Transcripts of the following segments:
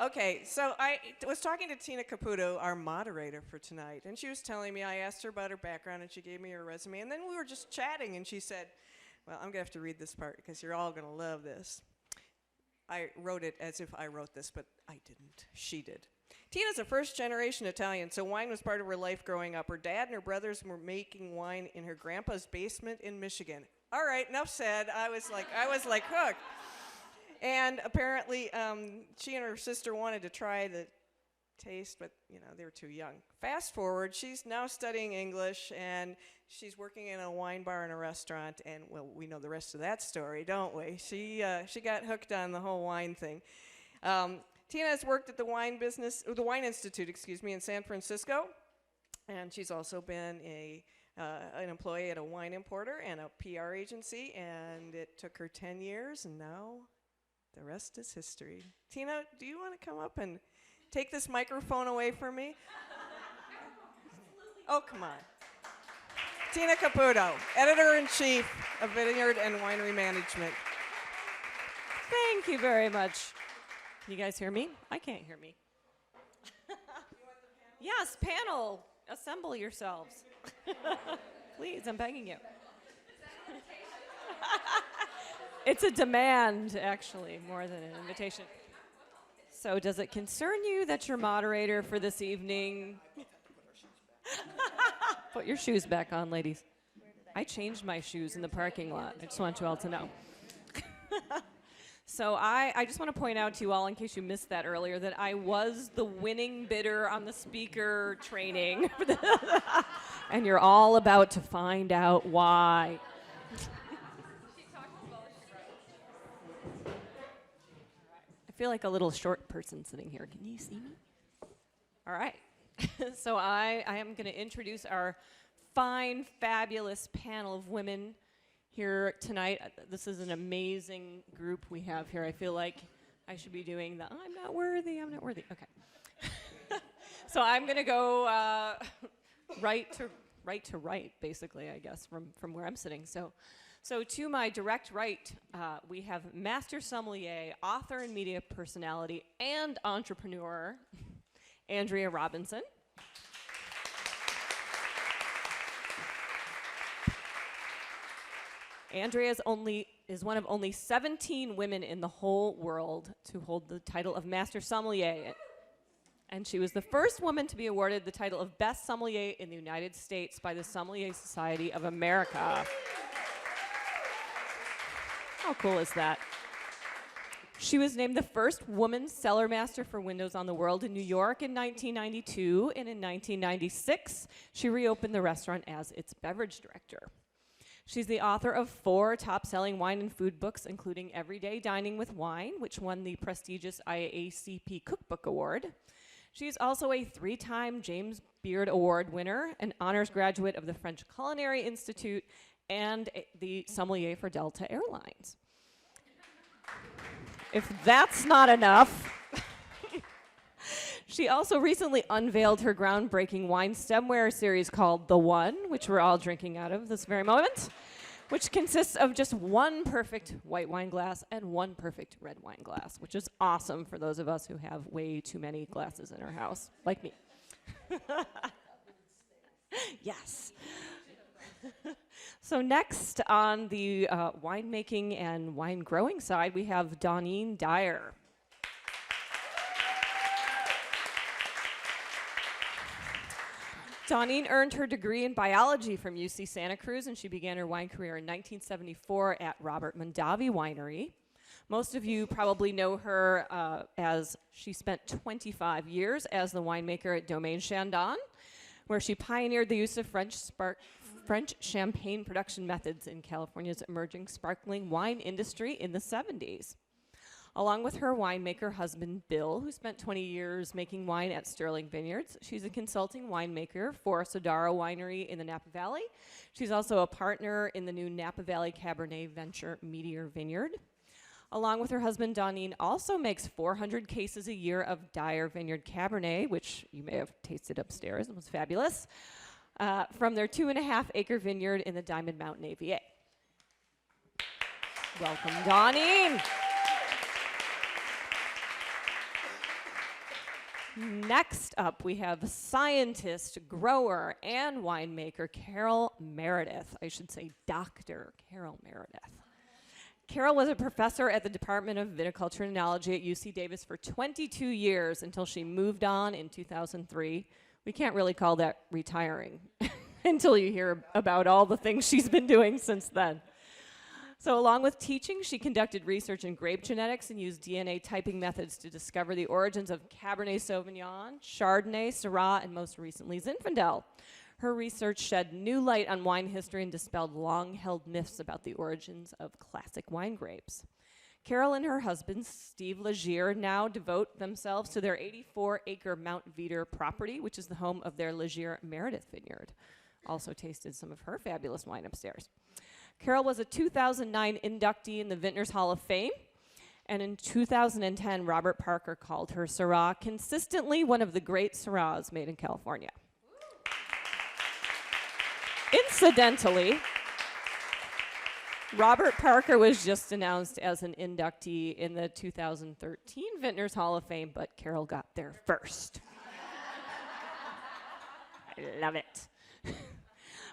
Okay, so I was talking to Tina Caputo, our moderator for tonight, and she was telling me, I asked her about her background, and she gave me her resume, and then we were just chatting, and she said, well, I'm going to have to read this part because you're all going to love this. I wrote it as if I wrote this, but I didn't. She did. Tina's a first-generation Italian, so wine was part of her life growing up. Her dad and her brothers were making wine in her grandpa's basement in Michigan. All right, enough said. I was like hooked. And apparently, she and her sister wanted to try the taste, but they were too young. Fast forward, she's now studying English, and she's working in a wine bar and a restaurant. And well, we know the rest of that story, don't we? She got hooked on the whole wine thing. Tina has worked at the Wine Institute, in San Francisco, and she's also been an employee at a wine importer and a PR agency. And it took her 10 years, and now the rest is history. Tina, do you want to come up and take this microphone away from me? Oh, come on. Tina Caputo, Editor-in-Chief of Vineyard and Winery Management. Thank you very much. Can you guys hear me? I can't hear me. Yes, panel, assemble yourselves. Please, I'm begging you. It's a demand, actually, more than an invitation. So does it concern you that your moderator for this evening... Put your shoes back on, ladies. I changed my shoes in the parking lot. I just want you all to know. So I just want to point out to you all, in case you missed that earlier, that I was the winning bidder on the speaker training. And you're all about to find out why. I feel like a little short person sitting here. Can you see me? All right. So I am going to introduce our fine, fabulous panel of women here tonight. This is an amazing group we have here. I feel like I should be doing the I'm not worthy. Okay. So I'm going to go right to right, basically, I guess, from where I'm sitting. So to my direct right, we have Master Sommelier, author and media personality, and entrepreneur, Andrea Robinson. Andrea is one of only 17 women in the whole world to hold the title of Master Sommelier. And she was the first woman to be awarded the title of Best Sommelier in the United States by the Sommelier Society of America. How cool is that? She was named the first woman cellar master for Windows on the World in New York in 1992, and in 1996, she reopened the restaurant as its beverage director. She's the author of 4 top-selling wine and food books, including Everyday Dining with Wine, which won the prestigious IACP Cookbook Award. She's also a 3-time James Beard Award winner, an honors graduate of the French Culinary Institute, and the sommelier for Delta Airlines. If that's not enough, she also recently unveiled her groundbreaking wine stemware series called The One, which we're all drinking out of this very moment, which consists of just 1 perfect white wine glass and 1 perfect red wine glass, which is awesome for those of us who have way too many glasses in our house, like me. Yes. So next on the winemaking and wine growing side, we have Dawnine Dyer. Dawnine earned her degree in biology from UC Santa Cruz, and she began her wine career in 1974 at Robert Mondavi Winery. Most of you probably know her as she spent 25 years as the winemaker at Domaine Chandon, where she pioneered the use of French champagne production methods in California's emerging sparkling wine industry in the 70s. Along with her winemaker husband, Bill, who spent 20 years making wine at Sterling Vineyards, she's a consulting winemaker for Sodaro Winery in the Napa Valley. She's also a partner in the new Napa Valley Cabernet venture, Meteor Vineyard. Along with her husband, Dawnine also makes 400 cases a year of Dyer Vineyard Cabernet, which you may have tasted upstairs and was fabulous, from their 2.5-acre vineyard in the Diamond Mountain AVA. Welcome, Dawnine. Next up, we have scientist, grower, and winemaker Carole Meredith. I should say Dr. Carole Meredith. Carole was a professor at the Department of Viticulture and Enology at UC Davis for 22 years until she moved on in 2003. We can't really call that retiring until you hear about all the things she's been doing since then. So along with teaching, she conducted research in grape genetics and used DNA typing methods to discover the origins of Cabernet Sauvignon, Chardonnay, Syrah, and most recently Zinfandel. Her research shed new light on wine history and dispelled long-held myths about the origins of classic wine grapes. Carole and her husband, Steve Legier, now devote themselves to their 84-acre Mount Veeder property, which is the home of their Legier Meredith vineyard. Also tasted some of her fabulous wine upstairs. Carole was a 2009 inductee in the Vintners Hall of Fame, and in 2010, Robert Parker called her Syrah consistently one of the great Syrahs made in California. Incidentally, Robert Parker was just announced as an inductee in the 2013 Vintners Hall of Fame, but Carole got there first. I love it.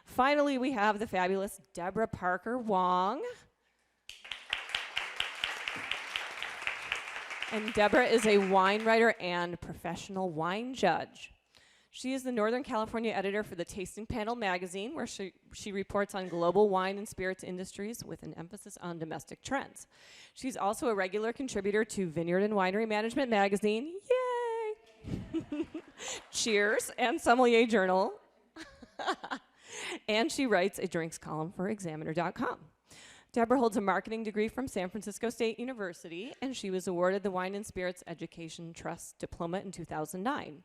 Finally, we have the fabulous Deborah Parker-Wong. And Deborah is a wine writer and professional wine judge. She is the Northern California editor for the Tasting Panel magazine, where she reports on global wine and spirits industries with an emphasis on domestic trends. She's also a regular contributor to Vineyard and Winery Management magazine, yay! Cheers, and Sommelier Journal. And she writes a drinks column for Examiner.com. Deborah holds a marketing degree from San Francisco State University, and she was awarded the Wine and Spirits Education Trust Diploma in 2009.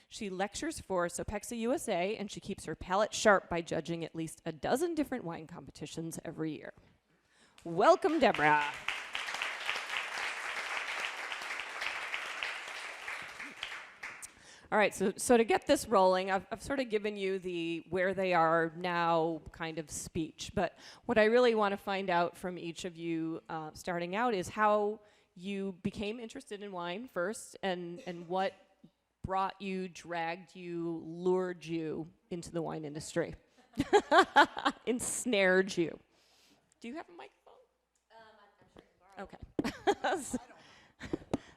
She lectures for Sopexa USA, and she keeps her palate sharp by judging at least a dozen different wine competitions every year. Welcome, Deborah. All right, so to get this rolling, I've sort of given you the where they are now kind of speech, but what I really want to find out from each of you starting out is how you became interested in wine first, and what brought you, dragged you, lured you into the wine industry, ensnared you. Do you have a microphone? I'm sure you can borrow. Okay.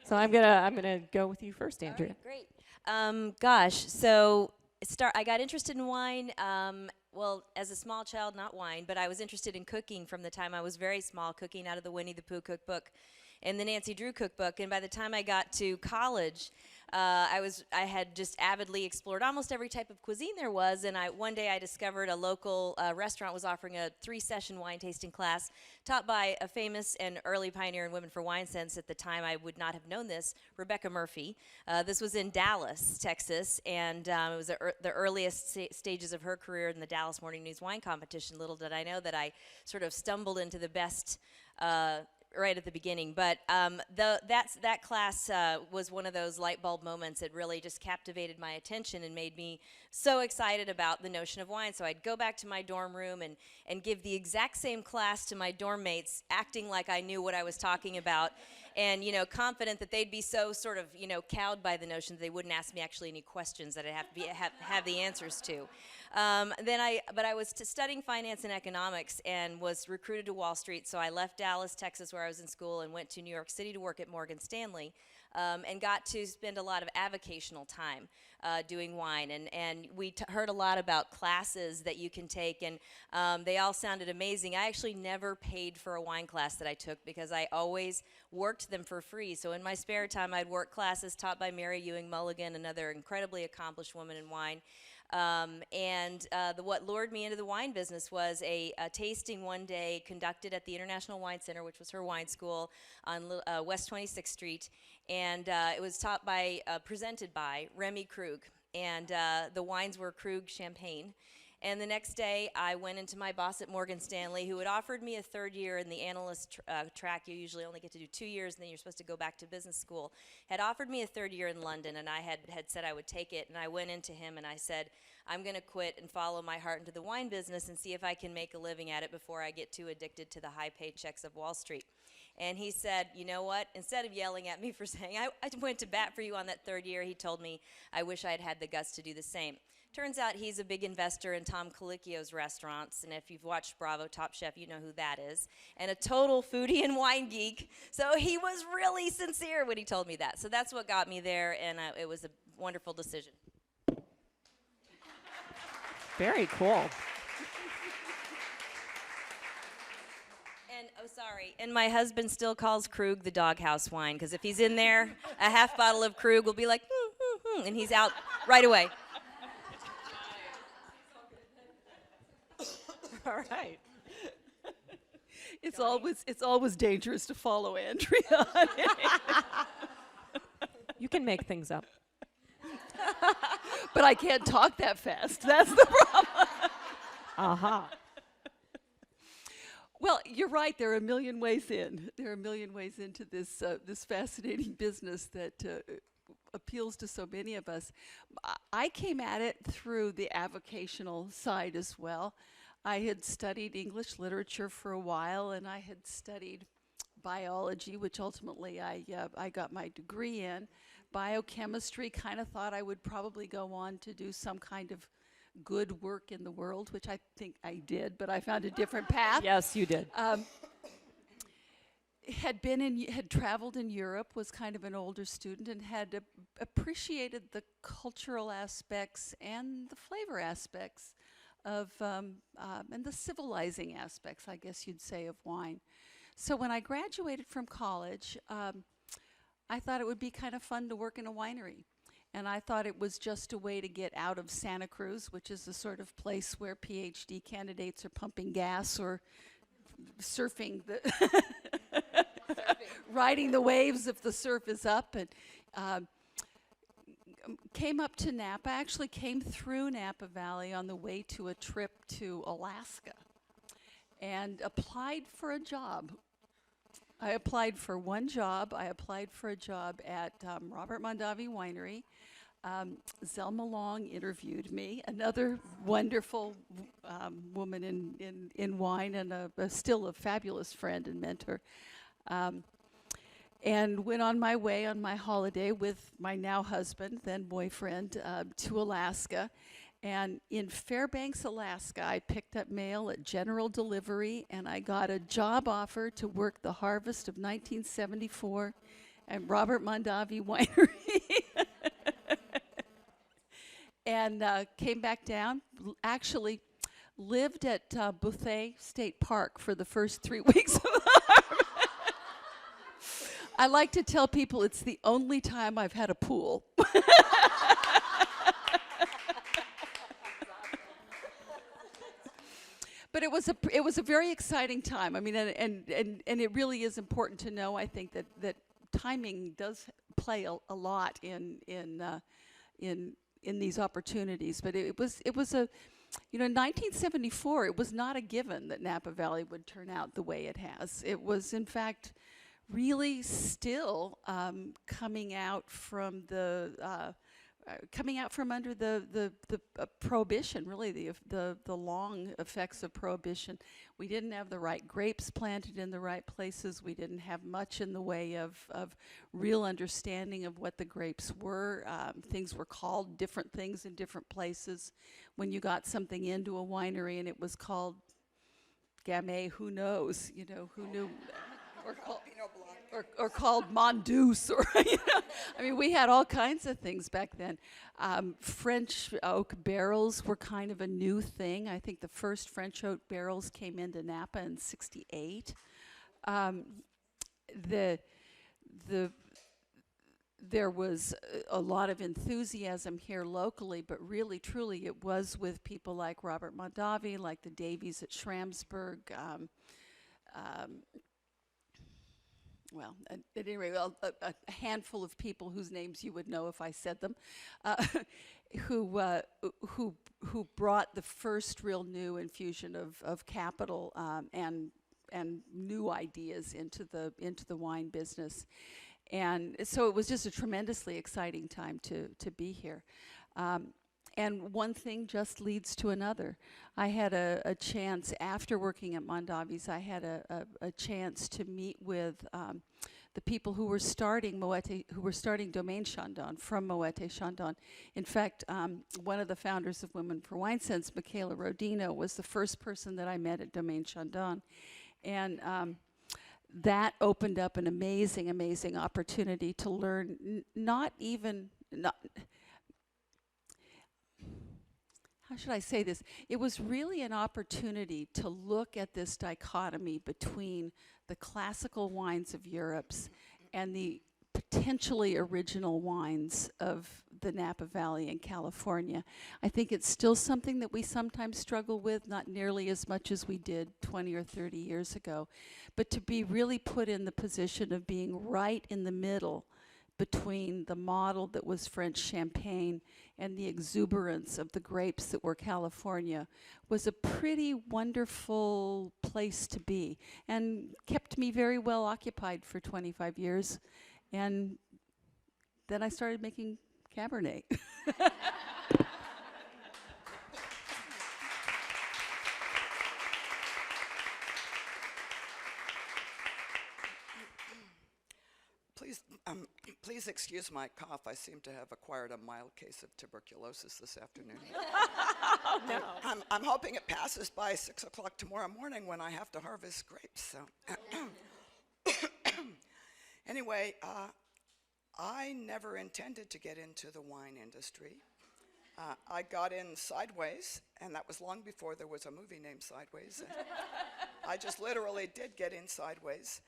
So I'm gonna go with you first, Andrea. All right, great. So I got interested in wine. Well, as a small child, not wine, but I was interested in cooking from the time I was very small, cooking out of the Winnie the Pooh cookbook and the Nancy Drew cookbook. And by the time I got to college, I had just avidly explored almost every type of cuisine there was, and one day I discovered a local restaurant was offering a 3-session wine tasting class taught by a famous and early pioneer in women for wine sense. At the time, I would not have known this, Rebecca Murphy. This was in Dallas, Texas, and it was the earliest stages of her career in the Dallas Morning News Wine Competition. Little did I know that I sort of stumbled into the best right at the beginning, but that class was one of those light bulb moments that really just captivated my attention and made me so excited about the notion of wine. So I'd go back to my dorm room and give the exact same class to my dorm mates, acting like I knew what I was talking about, and confident that they'd be so sort of cowed by the notion that they wouldn't ask me actually any questions that I'd have the answers to. But I was studying finance and economics and was recruited to Wall Street, so I left Dallas, Texas, where I was in school, and went to New York City to work at Morgan Stanley, and got to spend a lot of avocational time doing wine. And we heard a lot about classes that you can take, and they all sounded amazing. I actually never paid for a wine class that I took because I always worked them for free. So in my spare time, I'd work classes taught by Mary Ewing Mulligan, another incredibly accomplished woman in wine. What lured me into the wine business was a tasting one day conducted at the International Wine Center, which was her wine school on West 26th Street, and it was presented by Remy Krug, and the wines were Krug Champagne. And the next day, I went into my boss at Morgan Stanley, who had offered me a third year in the analyst track. You usually only get to do 2 years, and then you're supposed to go back to business school. Had offered me a third year in London, and I had said I would take it. And I went into him, and I said, I'm going to quit and follow my heart into the wine business and see if I can make a living at it before I get too addicted to the high paychecks of Wall Street. And he said, you know what? Instead of yelling at me for saying, I went to bat for you on that third year, he told me, I wish I had had the guts to do the same. Turns out he's a big investor in Tom Colicchio's restaurants, and if you've watched Bravo Top Chef, you know who that is, and a total foodie and wine geek. So he was really sincere when he told me that. So that's what got me there, and it was a wonderful decision. Very cool. And, oh, sorry, and my husband still calls Krug the doghouse wine, because if he's in there, a half bottle of Krug will be like, and he's out right away. All right. It's always dangerous to follow Andrea. You can make things up. But I can't talk that fast. That's the problem. Aha. Well, you're right. There are a million ways in. There are a million ways into this this fascinating business that appeals to so many of us. I came at it through the avocational side as well. I had studied English literature for a while, and I had studied biology, which ultimately I got my degree in. Biochemistry, kind of thought I would probably go on to do some kind of good work in the world, which I think I did, but I found a different path. Yes, you did. Had traveled in Europe, was kind of an older student, and had appreciated the cultural aspects and the flavor aspects of, and the civilizing aspects, I guess you'd say, of wine. So when I graduated from college, I thought it would be kind of fun to work in a winery. And I thought it was just a way to get out of Santa Cruz, which is the sort of place where PhD candidates are pumping gas or surfing the riding the waves if the surf is up. And came up to Napa, actually came through Napa Valley on the way to a trip to Alaska and applied for a job. I applied for one job. I applied for a job at Robert Mondavi Winery. Zelma Long interviewed me, another wonderful woman in wine and still a fabulous friend and mentor. And went on my way on my holiday with my now husband, then boyfriend, to Alaska. And in Fairbanks, Alaska, I picked up mail at General Delivery, and I got a job offer to work the harvest of 1974 at Robert Mondavi Winery. And came back down, actually lived at Bouthey State Park for the first 3 weeks of the harvest. I like to tell people it's the only time I've had a pool. But it was a very exciting time. I mean, and it really is important to know, I think, that timing does play a lot in these opportunities. But it was a, in 1974, it was not a given that Napa Valley would turn out the way it has. It was, in fact, really still coming out from under the prohibition, really the long effects of prohibition. We didn't have the right grapes planted in the right places. We didn't have much in the way of real understanding of what the grapes were. Things were called different things in different places. When you got something into a winery and it was called Gamay, who knows? Who knew? Or called Mondouse, or I mean, we had all kinds of things back then. French oak barrels were kind of a new thing. I think the first French oak barrels came into Napa in '68. There was a lot of enthusiasm here locally, but really, truly, it was with people like Robert Mondavi, like the Davies at Schramsberg. Well, at any rate, a handful of people whose names you would know if I said them, who brought the first real new infusion of capital and new ideas into the wine business, and so it was just a tremendously exciting time to be here. And one thing just leads to another. I had a chance, after working at Mondavi's, I had a chance to meet with the people who were starting Domaine Chandon from Moët Chandon. In fact, one of the founders of Women for WineSense, Michaela Rodino, was the first person that I met at Domaine Chandon. And that opened up an amazing, amazing opportunity to learn, how should I say this? It was really an opportunity to look at this dichotomy between the classical wines of Europe's and the potentially original wines of the Napa Valley in California. I think it's still something that we sometimes struggle with, not nearly as much as we did 20 or 30 years ago, but to be really put in the position of being right in the middle between the model that was French Champagne and the exuberance of the grapes that were California was a pretty wonderful place to be, and kept me very well occupied for 25 years. And then I started making Cabernet. Please excuse my cough. I seem to have acquired a mild case of tuberculosis this afternoon. Oh, no. I'm hoping it passes by 6 o'clock tomorrow morning when I have to harvest grapes. So, anyway, I never intended to get into the wine industry. I got in sideways, and that was long before there was a movie named Sideways. I just literally did get in sideways.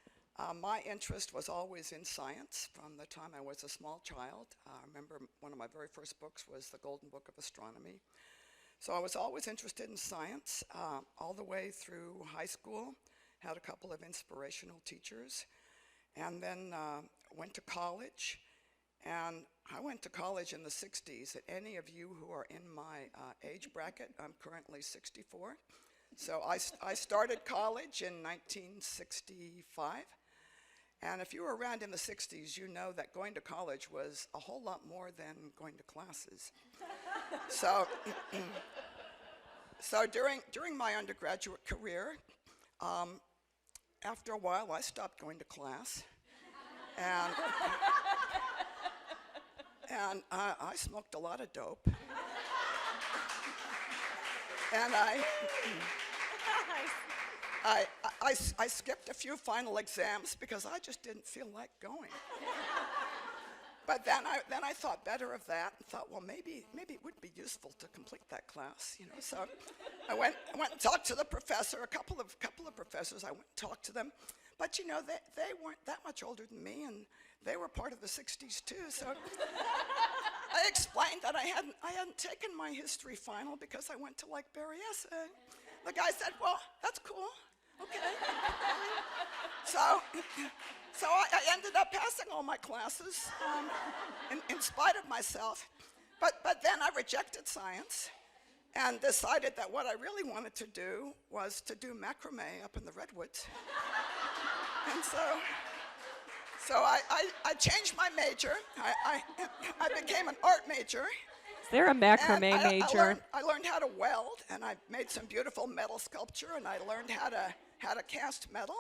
My interest was always in science from the time I was a small child. I remember one of my very first books was The Golden Book of Astronomy. So I was always interested in science all the way through high school. Had a couple of inspirational teachers, and then went to college. And I went to college in the 60s. Any of you who are in my age bracket, I'm currently 64. So I started college in 1965. And if you were around in the 60s, you know that going to college was a whole lot more than going to classes. So during my undergraduate career, after a while, I stopped going to class. And I smoked a lot of dope. And I skipped a few final exams because I just didn't feel like going. But then I thought better of that and thought, well, maybe it would be useful to complete that class, you know. So I went and talked to the professor, a couple of professors. I went and talked to them, but you know, they weren't that much older than me, and they were part of the 60s too. So I explained that I hadn't taken my history final because I went to like Berryessa. The guy said, well, that's cool. Okay. So I ended up passing all my classes in spite of myself. But then I rejected science and decided that what I really wanted to do was to do macrame up in the redwoods. And so I changed my major. I became an art major. Is there a macrame major? I learned how to weld, and I made some beautiful metal sculpture, and I learned how to cast metal.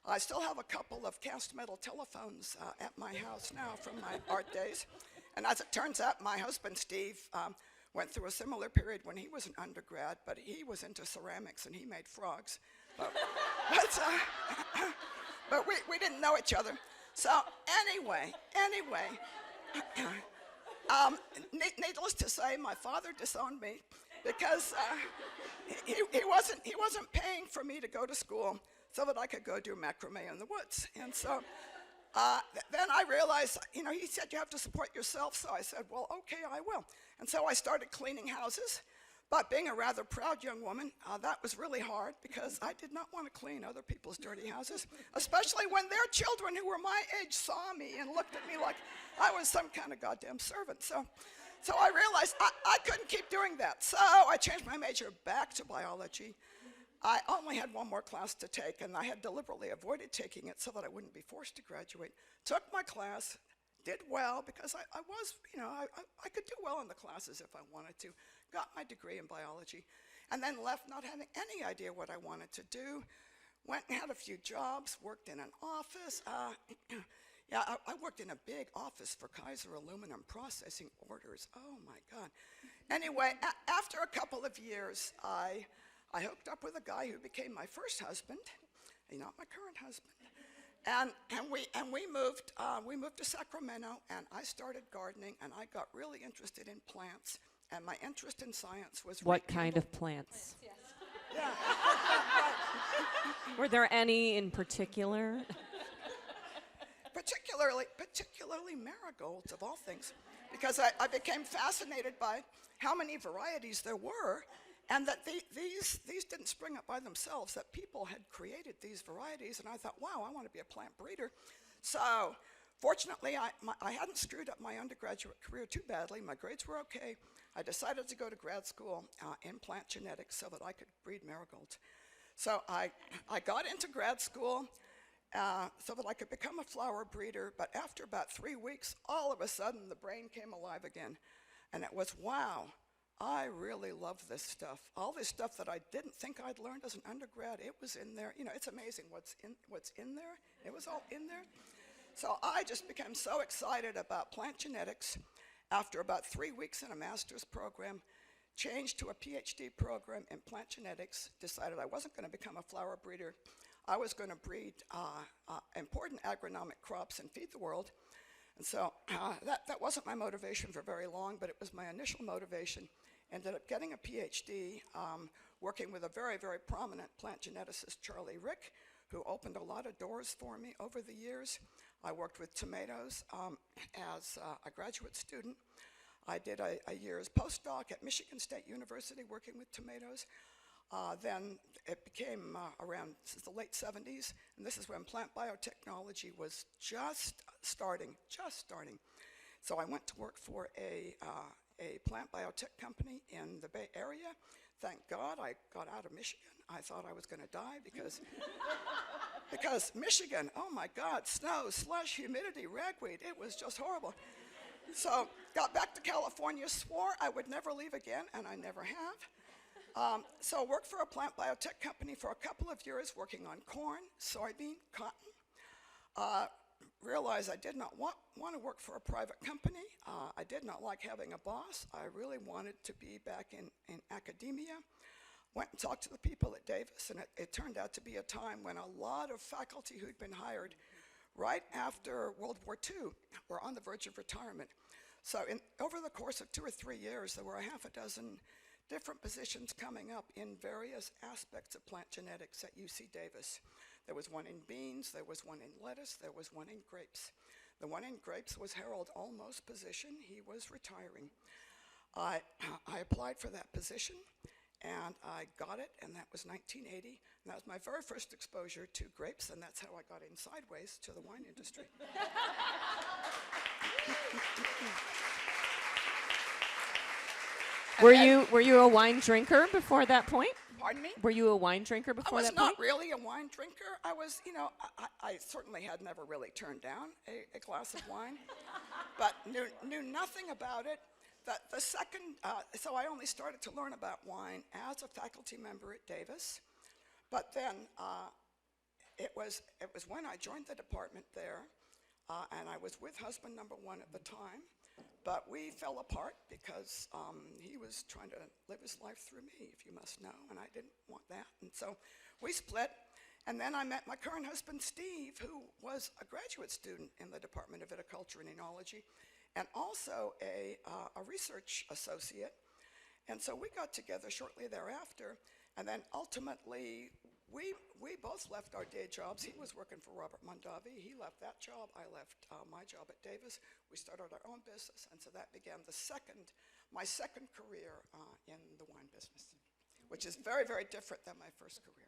I still have a couple of cast metal telephones at my house now from my art days. And as it turns out, my husband, Steve, went through a similar period when he was an undergrad, but he was into ceramics, and he made frogs. But we didn't know each other. So anyway, needless to say, my father disowned me because he wasn't paying for me to go to school so that I could go do macrame in the woods. And so then I realized, you know, he said you have to support yourself. So I said, well, okay, I will. And so I started cleaning houses. But being a rather proud young woman, that was really hard because I did not want to clean other people's dirty houses, especially when their children who were my age saw me and looked at me like I was some kind of goddamn servant. So I realized I couldn't keep doing that. So I changed my major back to biology. I only had one more class to take, and I had deliberately avoided taking it so that I wouldn't be forced to graduate. Took my class, did well because I was, I could do well in the classes if I wanted to. Got my degree in biology, and then left not having any idea what I wanted to do. Went and had a few jobs, worked in an office. Yeah, I worked in a big office for Kaiser Aluminum processing orders. Oh my God. Anyway, after a couple of years, I hooked up with a guy who became my first husband, not my current husband. And we moved to Sacramento, and I started gardening, and I got really interested in plants, and my interest in science was What kind of plants? Yeah. Were there any in particular? particularly marigolds of all things, because I became fascinated by how many varieties there were, and that these didn't spring up by themselves, that people had created these varieties, and I thought, wow, I want to be a plant breeder. So fortunately, I hadn't screwed up my undergraduate career too badly. My grades were okay. I decided to go to grad school in plant genetics so that I could breed marigolds. So I got into grad school so that I could become a flower breeder, but after about 3 weeks, all of a sudden, the brain came alive again. And it was, wow, I really love this stuff. All this stuff that I didn't think I'd learned as an undergrad, it was in there. It's amazing what's in there. It was all in there. So I just became so excited about plant genetics. After about 3 weeks in a master's program, changed to a PhD program in plant genetics, decided I wasn't going to become a flower breeder. I was going to breed important agronomic crops and feed the world. And so that wasn't my motivation for very long, but it was my initial motivation. Ended up getting a PhD, working with a very, very prominent plant geneticist, Charlie Rick, who opened a lot of doors for me over the years. I worked with tomatoes as a graduate student. I did a year's postdoc at Michigan State University working with tomatoes. Then it became around the late 70s, and this is when plant biotechnology was just starting. So I went to work for a plant biotech company in the Bay Area. Thank God I got out of Michigan. I thought I was going to die because Michigan, oh my God, snow, slush, humidity, ragweed, it was just horrible. So got back to California, swore I would never leave again, and I never have. So worked for a plant biotech company for a couple of years, working on corn, soybean, cotton. Realized I did not want to work for a private company. I did not like having a boss. I really wanted to be back in academia. Went and talked to the people at Davis, and it turned out to be a time when a lot of faculty who'd been hired right after World War II were on the verge of retirement. So over the course of 2 or 3 years, there were a half a dozen different positions coming up in various aspects of plant genetics at UC Davis. There was one in beans, there was one in lettuce, there was one in grapes. The one in grapes was Harold Olmo's position. He was retiring. I applied for that position, and I got it, and that was 1980. And that was my very first exposure to grapes, and that's how I got in sideways to the wine industry. Were you a wine drinker before that point? Pardon me? Were you a wine drinker before that point? I was not really a wine drinker. I was, I certainly had never really turned down a glass of wine, but knew nothing about it. The second, so I only started to learn about wine as a faculty member at Davis, but then it was when I joined the department there, and I was with husband number one at the time. But we fell apart because he was trying to live his life through me, if you must know, and I didn't want that. And so we split, and then I met my current husband, Steve, who was a graduate student in the Department of Viticulture and Enology, and also a research associate. And so we got together shortly thereafter, and then ultimately we both left our day jobs. He was working for Robert Mondavi. He left that job. I left my job at Davis. We started our own business, and so that began my second career in the wine business, which is very, very different than my first career.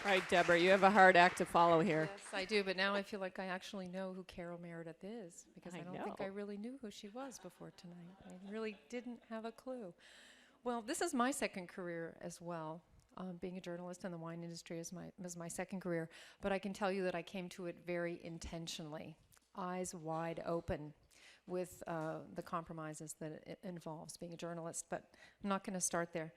All right, Deborah, you have a hard act to follow here. Yes, I do, but now I feel like I actually know who Carole Meredith is, because I don't think I know. really knew who she was before tonight. I really didn't have a clue. Well, this is my second career as well. Being a journalist in the wine industry was my second career, but I can tell you that I came to it very intentionally, eyes wide open, with the compromises that it involves being a journalist. But I'm not going to start there.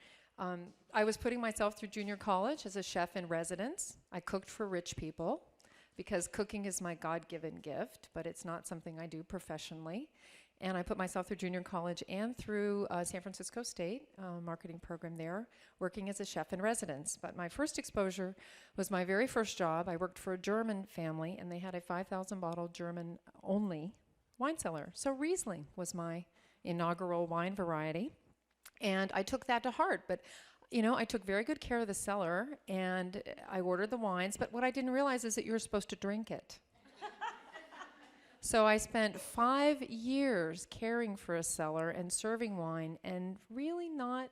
I was putting myself through junior college as a chef in residence. I cooked for rich people because cooking is my God-given gift, but it's not something I do professionally. And I put myself through junior college and through San Francisco State marketing program there, working as a chef in residence. But my first exposure was my very first job. I worked for a German family, and they had a 5,000 bottle German-only wine cellar. So Riesling was my inaugural wine variety. And I took that to heart. But, you know, I took very good care of the cellar, and I ordered the wines. But what I didn't realize is that you're supposed to drink it. So I spent 5 years caring for a cellar and serving wine, and really not,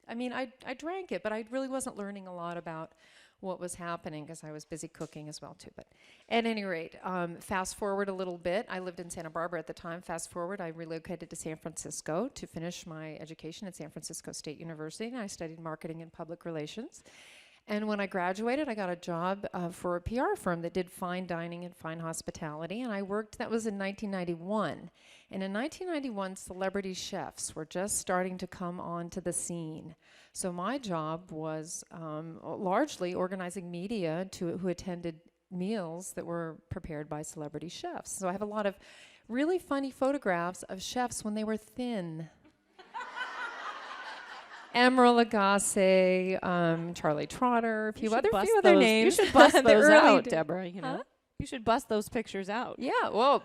I mean, I drank it, but I really wasn't learning a lot about what was happening because I was busy cooking as well too. But at any rate, fast forward a little bit. I lived in Santa Barbara at the time. Fast forward, I relocated to San Francisco to finish my education at San Francisco State University, and I studied marketing and public relations. And when I graduated, I got a job for a PR firm that did fine dining and fine hospitality, and I worked, that was in 1991. And in 1991, celebrity chefs were just starting to come onto the scene. So my job was largely organizing media who attended meals that were prepared by celebrity chefs. So I have a lot of really funny photographs of chefs when they were thin. Emeril Lagasse, Charlie Trotter, a few other names. You should bust The those early out, days. Deborah. You know, you should bust those pictures out. Yeah, well,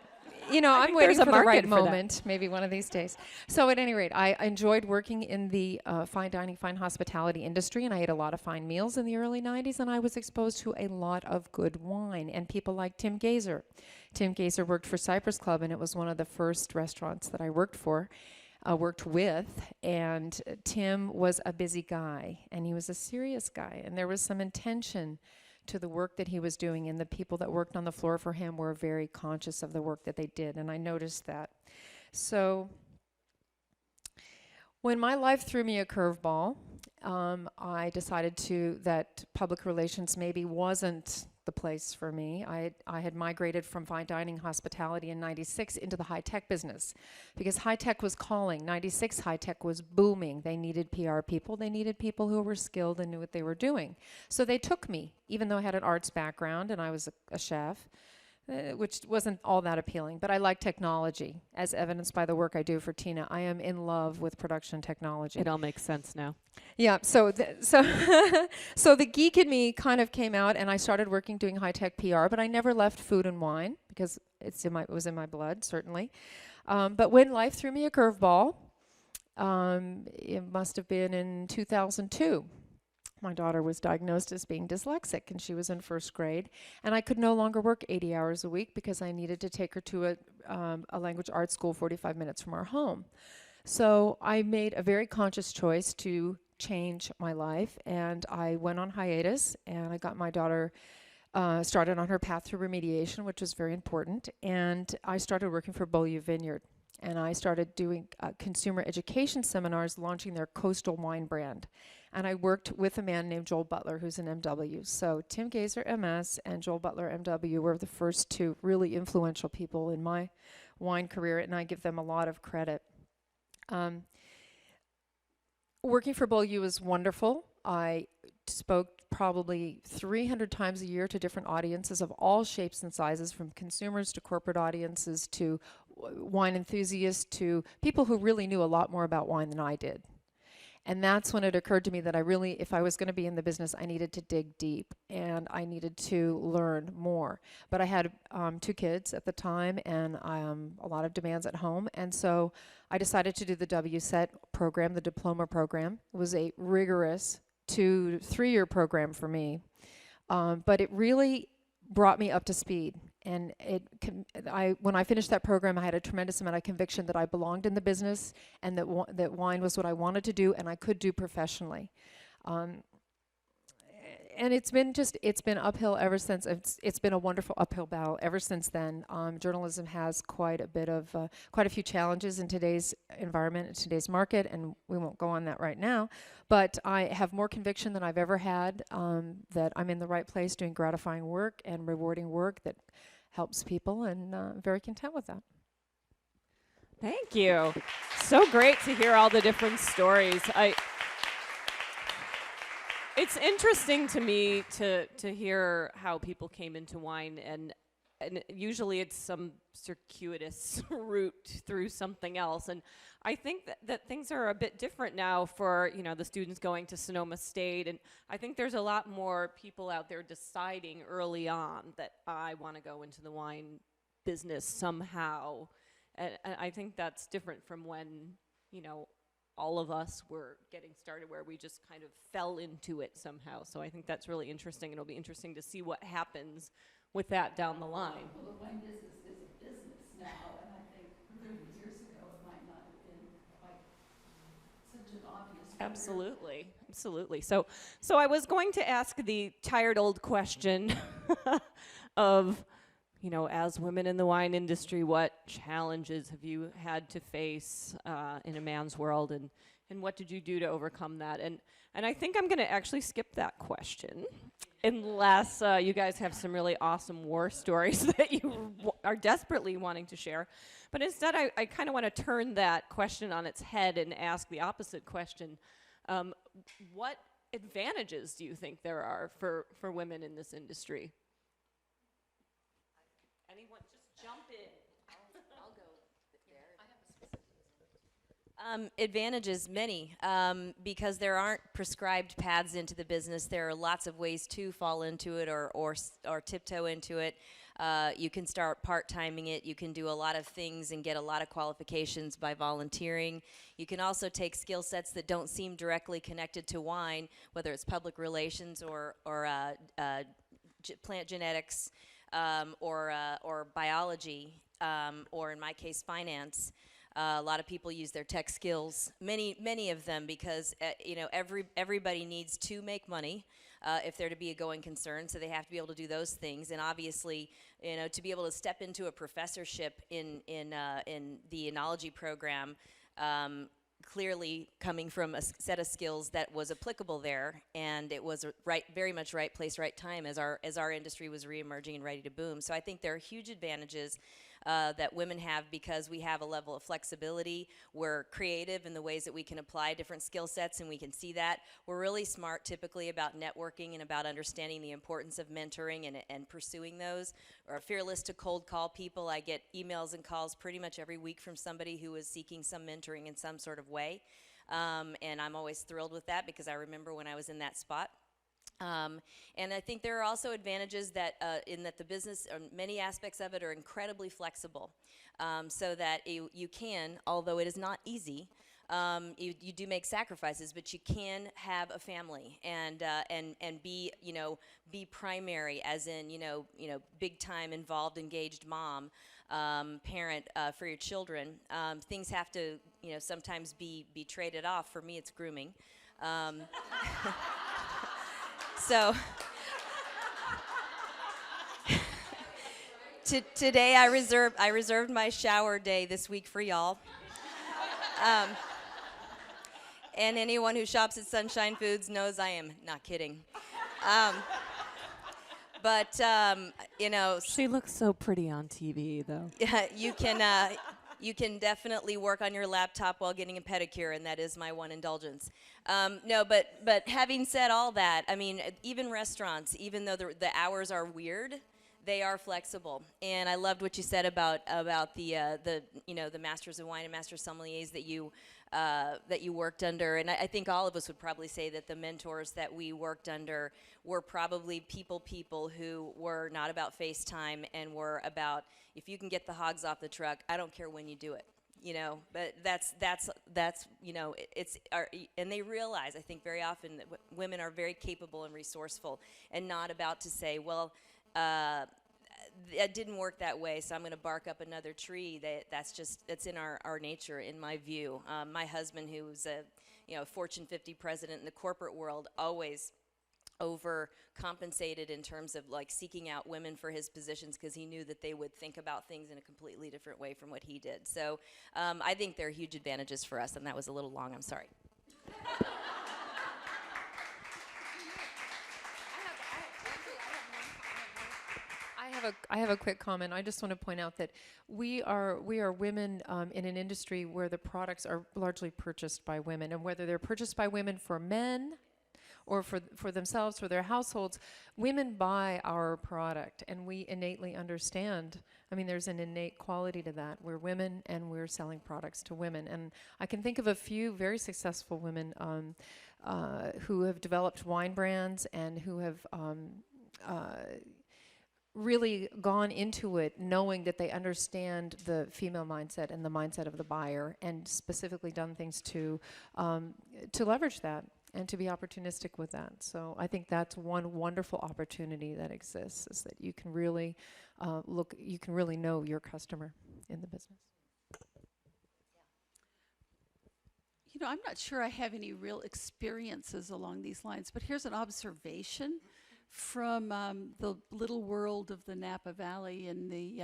you know, I'm think waiting there's for a the right market for that. moment, maybe one of these days. So at any rate, I enjoyed working in the fine dining, fine hospitality industry, and I ate a lot of fine meals in the early 90s, and I was exposed to a lot of good wine and people like Tim Gazer. Tim Gazer worked for Cypress Club, and it was one of the first restaurants that I worked with, and Tim was a busy guy, and he was a serious guy, and there was some intention to the work that he was doing, and the people that worked on the floor for him were very conscious of the work that they did, and I noticed that. So when my life threw me a curveball, I decided that public relations maybe wasn't the place for me. I had migrated from fine dining hospitality in 96 into the high-tech business because high-tech was calling. 96 high-tech was booming. They needed PR people. They needed people who were skilled and knew what they were doing. So they took me, even though I had an arts background and I was a chef, which wasn't all that appealing. But I like technology, as evidenced by the work I do for Tina. I am in love with production technology. It all makes sense now. Yeah, so so the geek in me kind of came out, and I started working doing high-tech PR, but I never left food and wine because it was in my blood, certainly. But when life threw me a curveball, it must have been in 2002. My daughter was diagnosed as being dyslexic, and she was in first grade, and I could no longer work 80 hours a week because I needed to take her to a language arts school 45 minutes from our home. So I made a very conscious choice to change my life, and I went on hiatus, and I got my daughter started on her path through remediation, which was very important, and I started working for Beaulieu Vineyard, and I started doing consumer education seminars launching their coastal wine brand. And I worked with a man named Joel Butler, who's an MW. So Tim Gazer, MS, and Joel Butler, MW, were the first two really influential people in my wine career, and I give them a lot of credit. Working for Beaulieu was wonderful. I spoke probably 300 times a year to different audiences of all shapes and sizes, from consumers to corporate audiences to wine enthusiasts to people who really knew a lot more about wine than I did. And that's when it occurred to me that if I was going to be in the business, I needed to dig deep and I needed to learn more. But I had 2 kids at the time and a lot of demands at home. And so I decided to do the WSET program, the diploma program. It was a rigorous 2 to 3 year program for me. But it really brought me up to speed. And when I finished that program, I had a tremendous amount of conviction that I belonged in the business and that wine was what I wanted to do and I could do professionally. and it's been uphill ever since. It's been a wonderful uphill battle ever since then. Journalism has quite a few challenges in today's environment, in today's market, and we won't go on that right now. But I have more conviction than I've ever had that I'm in the right place doing gratifying work and rewarding work that helps people, and I'm very content with that. Thank you. So great to hear all the different stories. It's interesting to me to hear how people came into wine, and usually it's some circuitous route through something else. And I think that things are a bit different now for, the students going to Sonoma State, and I think there's a lot more people out there deciding early on that I want to go into the wine business somehow. And I think that's different from when, all of us were getting started, where we just kind of fell into it somehow. So I think that's really interesting. It'll be interesting to see what happens with that down the line. Well, the wine business is a business now, and I think 30 years ago it might not have been quite such an obvious Absolutely, absolutely. So I was going to ask the tired old question of, as women in the wine industry, what challenges have you had to face in a man's world, and what did you do to overcome that? And I think I'm going to actually skip that question, unless you guys have some really awesome war stories that you are desperately wanting to share. But instead, I kind of want to turn that question on its head and ask the opposite question. What advantages do you think there are for women in this industry? Anyone, just jump in. I'll go there. Advantages, many, because there aren't prescribed paths into the business. There are lots of ways to fall into it or tiptoe into it. You can start part-timing it. You can do a lot of things and get a lot of qualifications by volunteering. You can also take skill sets that don't seem directly connected to wine, whether it's public relations or plant genetics, or biology, or in my case, finance. A lot of people use their tech skills, many of them, because everybody needs to make money if they're to be a going concern. So they have to be able to do those things, and obviously, to be able to step into a professorship in the enology program. Clearly coming from a set of skills that was applicable there, and it was very much right place, right time as our industry was reemerging and ready to boom. So I think there are huge advantages that women have, because we have a level of flexibility. We're creative in the ways that we can apply different skill sets, and we can see that. We're really smart typically about networking and about understanding the importance of mentoring and pursuing those. Or fearless to cold call people. I get emails and calls pretty much every week from somebody who is seeking some mentoring in some sort of way. And I'm always thrilled with that, because I remember when I was in that spot. And I think there are also advantages that in that the business, many aspects of it are incredibly flexible, so that you can, although it is not easy, you do make sacrifices, but you can have a family and be be primary, as in big time involved, engaged mom, parent for your children. Things have to sometimes be traded off. For me, it's grooming. So today I reserved my shower day this week for y'all. And anyone who shops at Sunshine Foods knows I am not kidding. But she looks so pretty on TV, though. You can definitely work on your laptop while getting a pedicure, and that is my one indulgence. No, but having said all that, I mean, even restaurants, even though the hours are weird, they are flexible. And I loved what you said about the masters of wine and master sommeliers that you worked under. And I think all of us would probably say that the mentors that we worked under were probably people who were not about FaceTime and were about, if you can get the hogs off the truck, I don't care when you do it. But that's it's and they realize, I think, very often that women are very capable and resourceful, and not about to say, well, it didn't work that way, so I'm going to bark up another tree. That's in our nature, in my view. My husband, who's a Fortune 50 president in the corporate world, always overcompensated in terms of like seeking out women for his positions because he knew that they would think about things in a completely different way from what he did. So I think there are huge advantages for us, and that was a little long. I'm sorry. I have a quick comment. I just want to point out that we are women in an industry where the products are largely purchased by women, and whether they're purchased by women for men or for themselves, for their households, women buy our product, and we innately understand. I mean, there's an innate quality to that. We're women, and we're selling products to women. And I can think of a few very successful women who have developed wine brands and who have really gone into it knowing that they understand the female mindset and the mindset of the buyer, and specifically done things to leverage that and to be opportunistic with that. So I think that's one wonderful opportunity that exists, is that you can really you can really know your customer in the business. You know, I'm not sure I have any real experiences along these lines, but here's an observation from the little world of the Napa Valley in the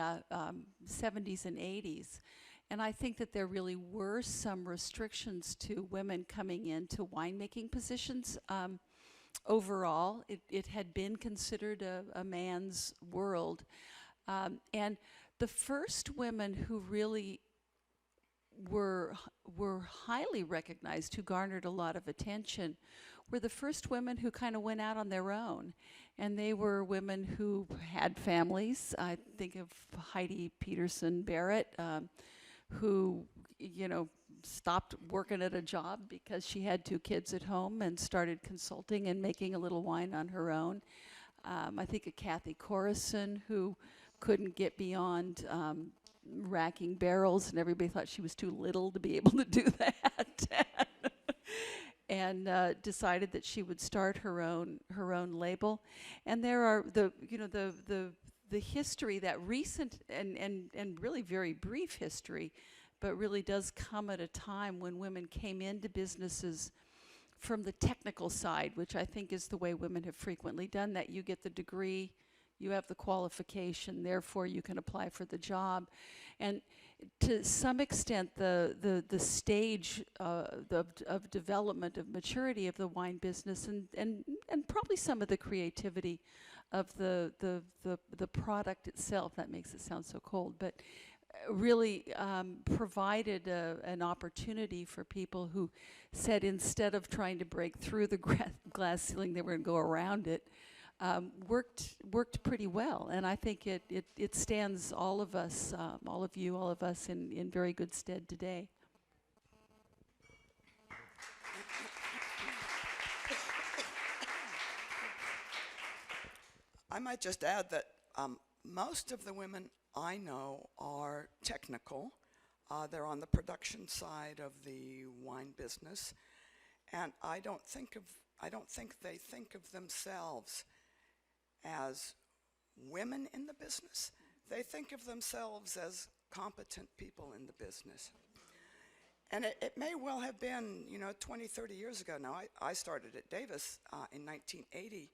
70s and 80s. And I think that there really were some restrictions to women coming into winemaking positions. Overall, it had been considered a man's world. And the first women who really were highly recognized, who garnered a lot of attention, were the first women who kind of went out on their own. And they were women who had families. I think of Heidi Peterson Barrett, who, you know, stopped working at a job because she had 2 kids at home and started consulting and making a little wine on her own. I think of Kathy Corison, who couldn't get beyond racking barrels, and everybody thought she was too little to be able to do that. And decided that she would start her own label. And there are the history, that recent and really very brief history, but really does come at a time when women came into businesses from the technical side, which I think is the way women have frequently done that. You get the degree, you have the qualification, therefore you can apply for the job. And to some extent, the stage of development, of maturity of the wine business, and probably some of the creativity of the product itself, that makes it sound so cold, but really provided an opportunity for people who said, instead of trying to break through the glass ceiling, they were going to go around it. Worked pretty well, and I think it stands all of us, all of you, all of us in very good stead today. I might just add that most of the women I know are technical. They're on the production side of the wine business, and I don't think they think of themselves as women in the business. They think of themselves as competent people in the business. And it may well have been, 20, 30 years ago now. I started at Davis in 1980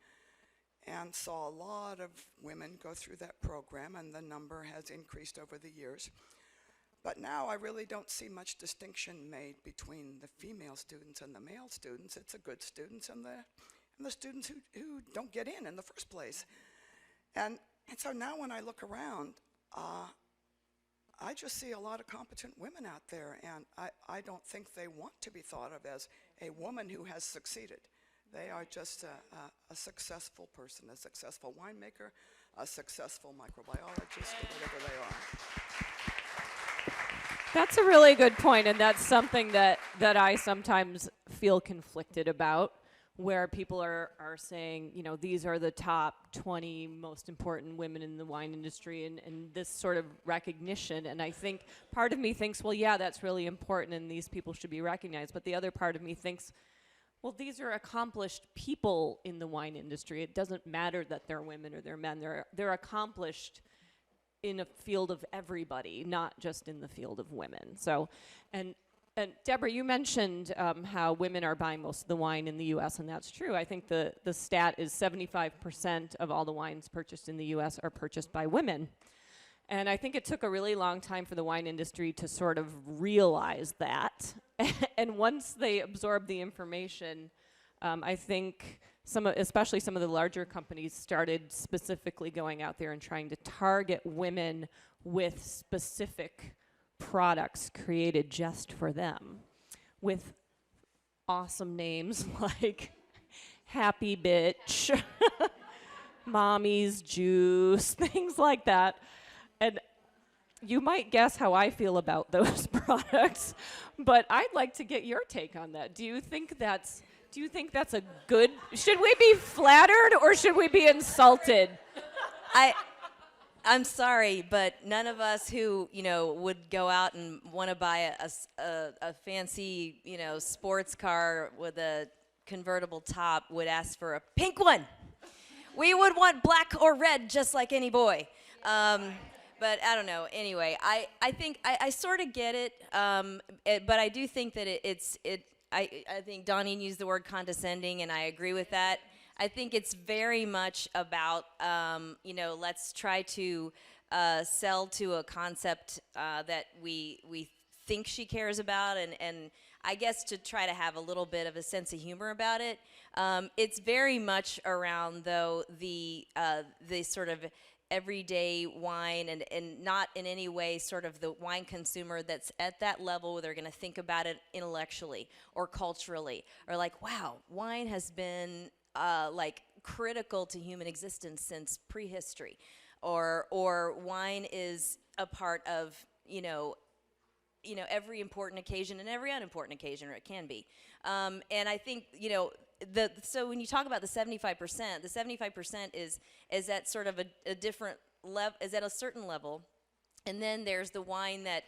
and saw a lot of women go through that program, and the number has increased over the years. But now I really don't see much distinction made between the female students and the male students. It's the good students and the students who don't get in the first place. And so now when I look around, I just see a lot of competent women out there, and I don't think they want to be thought of as a woman who has succeeded. They are just a successful person, a successful winemaker, a successful microbiologist, or whatever they are. That's a really good point, and that's something that I sometimes feel conflicted about, where people are saying, these are the top 20 most important women in the wine industry, and this sort of recognition. And I think part of me thinks, well, yeah, that's really important, and these people should be recognized. But the other part of me thinks, well, these are accomplished people in the wine industry. It doesn't matter that they're women or they're men. They're accomplished in a field of everybody, not just in the field of women. So, and And Deborah, you mentioned how women are buying most of the wine in the U.S., and that's true. I think the stat is 75% of all the wines purchased in the U.S. are purchased by women. And I think it took a really long time for the wine industry to sort of realize that. And once they absorbed the information, I think especially some of the larger companies started specifically going out there and trying to target women with specific products created just for them, with awesome names like Happy Bitch, Mommy's Juice, things like that. And you might guess how I feel about those products, but I'd like to get your take on that. Do you think that's a good, should we be flattered or should we be insulted? I'm sorry, but none of us who, would go out and want to buy a fancy, sports car with a convertible top would ask for a pink one. We would want black or red just like any boy. But I don't know. Anyway, I think I sort of get it, but I do think that I think Dawnine used the word condescending, and I agree with that. I think it's very much about, let's try to sell to a concept that we think she cares about, and I guess to try to have a little bit of a sense of humor about it. It's very much around, though, the sort of everyday wine and not in any way sort of the wine consumer that's at that level where they're going to think about it intellectually or culturally, or like, wow, wine has been like critical to human existence since prehistory, or wine is a part of every important occasion and every unimportant occasion, or it can be. And I think so when you talk about the 75% is at sort of a different level, is at a certain level, and then there's the wine that,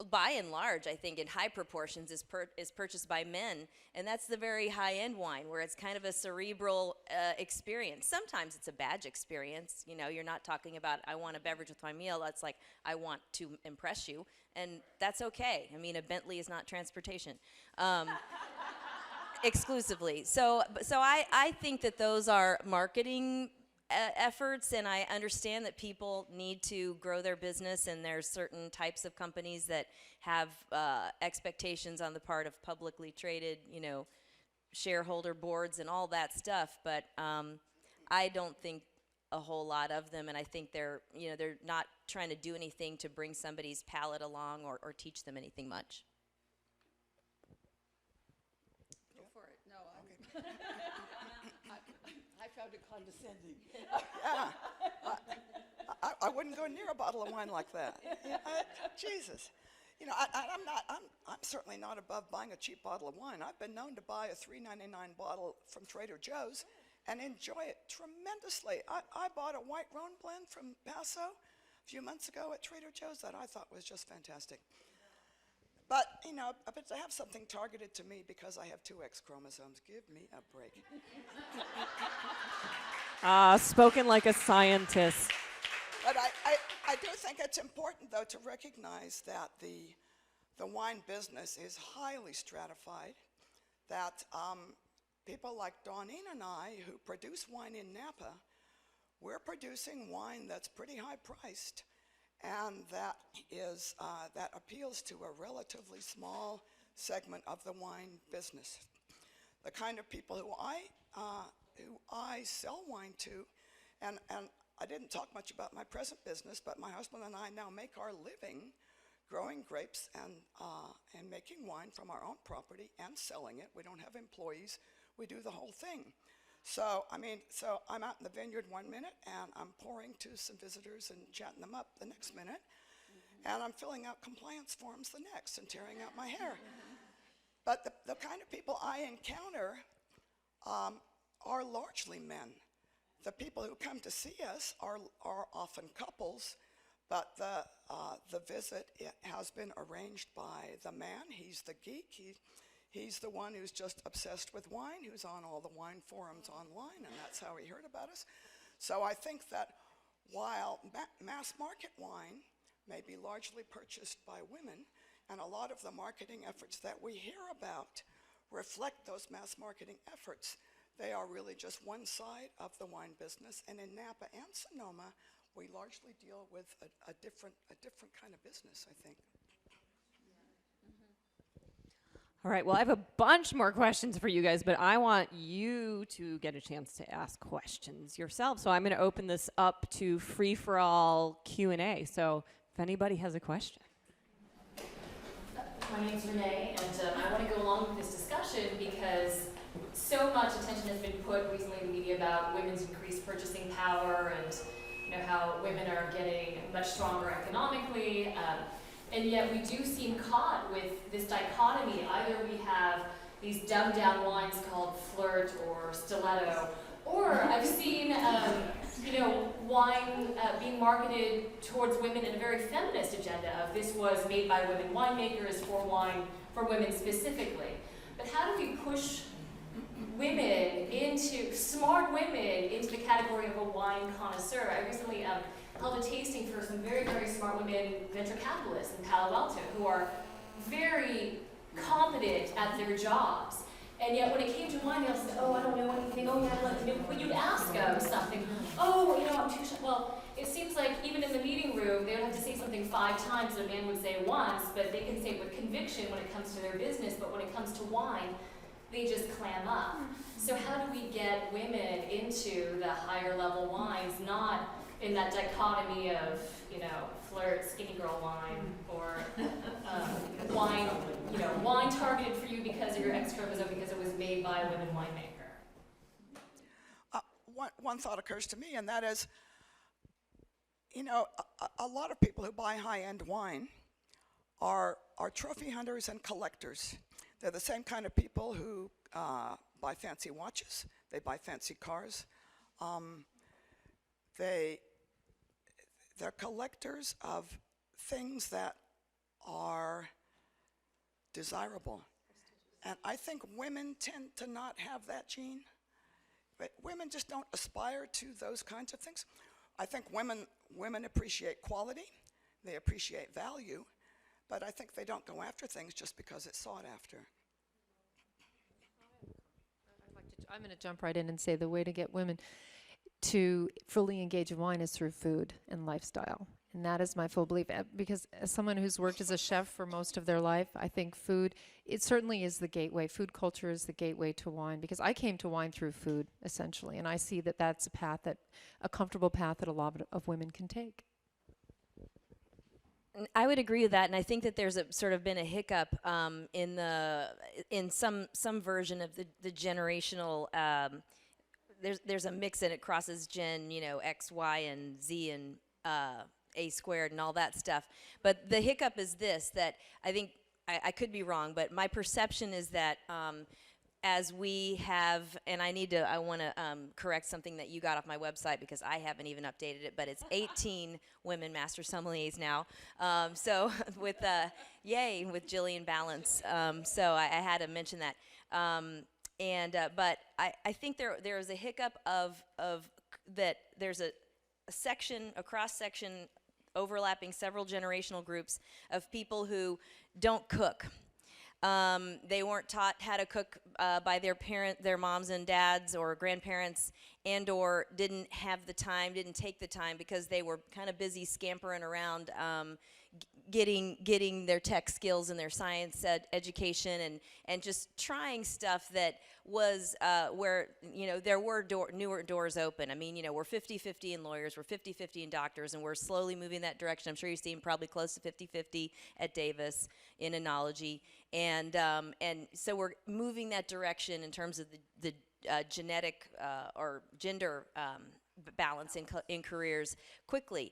by and large, I think in high proportions is purchased by men, and that's the very high-end wine where it's kind of a cerebral experience. Sometimes it's a badge experience. You're not talking about, I want a beverage with my meal. That's like, I want to impress you, and that's okay. I mean, a Bentley is not transportation. Exclusively. So I think that those are marketing efforts, and I understand that people need to grow their business, and there's certain types of companies that have expectations on the part of publicly traded, shareholder boards and all that stuff, but I don't think a whole lot of them, and I think they're not trying to do anything to bring somebody's palate along or teach them anything much. I found it condescending. Yeah. I wouldn't go near a bottle of wine like that. Jesus. I'm certainly not above buying a cheap bottle of wine. I've been known to buy a $3.99 bottle from Trader Joe's and enjoy it tremendously. I bought a white Rhone blend from Paso a few months ago at Trader Joe's that I thought was just fantastic. But, but to have something targeted to me because I have 2 X chromosomes, give me a break. Spoken like a scientist. But I do think it's important, though, to recognize that the wine business is highly stratified, that people like Dawnine and I, who produce wine in Napa, we're producing wine that's pretty high priced, and that appeals to a relatively small segment of the wine business. The kind of people who I sell wine to, and I didn't talk much about my present business, but my husband and I now make our living growing grapes and making wine from our own property and selling it. We don't have employees. We do the whole thing. So I'm out in the vineyard one minute, and I'm pouring to some visitors and chatting them up the next minute, and I'm filling out compliance forms the next and tearing out my hair. But the kind of people I encounter are largely men. The people who come to see us are often couples, but the visit has been arranged by the man. He's the geek. He's the one who's just obsessed with wine, who's on all the wine forums online, and that's how he heard about us. So I think that while mass market wine may be largely purchased by women, And a lot of the marketing efforts that we hear about reflect those mass marketing efforts. They are really just one side of the wine business. And in Napa and Sonoma, we largely deal with a different kind of business, I think. All right, well, I have a bunch more questions for you guys, but I want you to get a chance to ask questions yourself. So I'm going to open this up to free-for-all Q&A. So if anybody has a question. My name's Renee, and I want to go along with this discussion because so much attention has been put recently in the media about women's increased purchasing power and how women are getting much stronger economically. And yet we do seem caught with this dichotomy. Either we have these dumbed down wines called flirt or stiletto, or I've seen wine being marketed towards women in a very feminist agenda of this was made by women winemakers for wine for women specifically. But how do we push smart women into the category of a wine connoisseur? I recently held a tasting for some very, very smart women venture capitalists in Palo Alto who are very competent at their jobs. And yet when it came to wine, they all said, oh, I don't know anything. Oh, yeah, when you'd ask them something, oh, I'm too shy. Well, it seems like even in the meeting room, they would have to say something 5 times that a man would say once, but they can say it with conviction when it comes to their business, but when it comes to wine, they just clam up. So how do we get women into the higher level wines, not in that dichotomy of, flirt, skinny girl wine, or wine targeted for you because of your ex-chromosome because it was made by a women winemaker? One thought occurs to me, and that is, a lot of people who buy high-end wine are trophy hunters and collectors. They're the same kind of people who buy fancy watches, they buy fancy cars. They're collectors of things that are desirable. And I think women tend to not have that gene. But women just don't aspire to those kinds of things. I think women appreciate quality, they appreciate value, but I think they don't go after things just because it's sought after. I'm going to jump right in and say the way to get women to fully engage in wine is through food and lifestyle. And that is my full belief. Because as someone who's worked as a chef for most of their life, I think food, it certainly is the gateway. Food culture is the gateway to wine. Because I came to wine through food, essentially. And I see that that's a comfortable path that a lot of women can take. I would agree with that, and I think that there's been a hiccup in some version of the generational. There's a mix and it crosses gen, X, Y, and Z, and A squared, and all that stuff. But the hiccup is this: that I think I could be wrong, but my perception is that as we have, and I want to correct something that you got off my website because I haven't even updated it, but it's 18 women master sommeliers now. So with Jillian Balance. So I had to mention that. But I think there is a hiccup of that there's a cross section overlapping several generational groups of people who don't cook. They weren't taught how to cook by their moms and dads or grandparents, and or didn't take the time because they were kind of busy scampering around getting their tech skills and their science education and just trying stuff that was where there were newer doors open. I mean, we're 50-50 in lawyers, we're 50-50 in doctors, and we're slowly moving that direction. I'm sure you've seen probably close to 50-50 at Davis in enology, and so we're moving that direction in terms of the genetic or gender balance in careers quickly,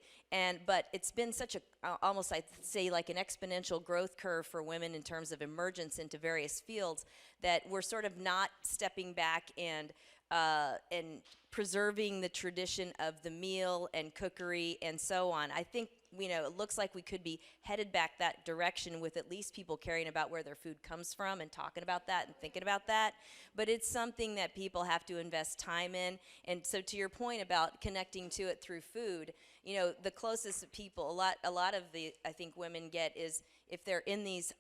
but it's been such a almost I'd say like an exponential growth curve for women in terms of emergence into various fields that we're sort of not stepping back and preserving the tradition of the meal and cookery and so on. I think it looks like we could be headed back that direction with at least people caring about where their food comes from and talking about that and thinking about that. But it's something that people have to invest time in. And so to your point about connecting to it through food, the closest people, a lot of the I think women get is if they're in these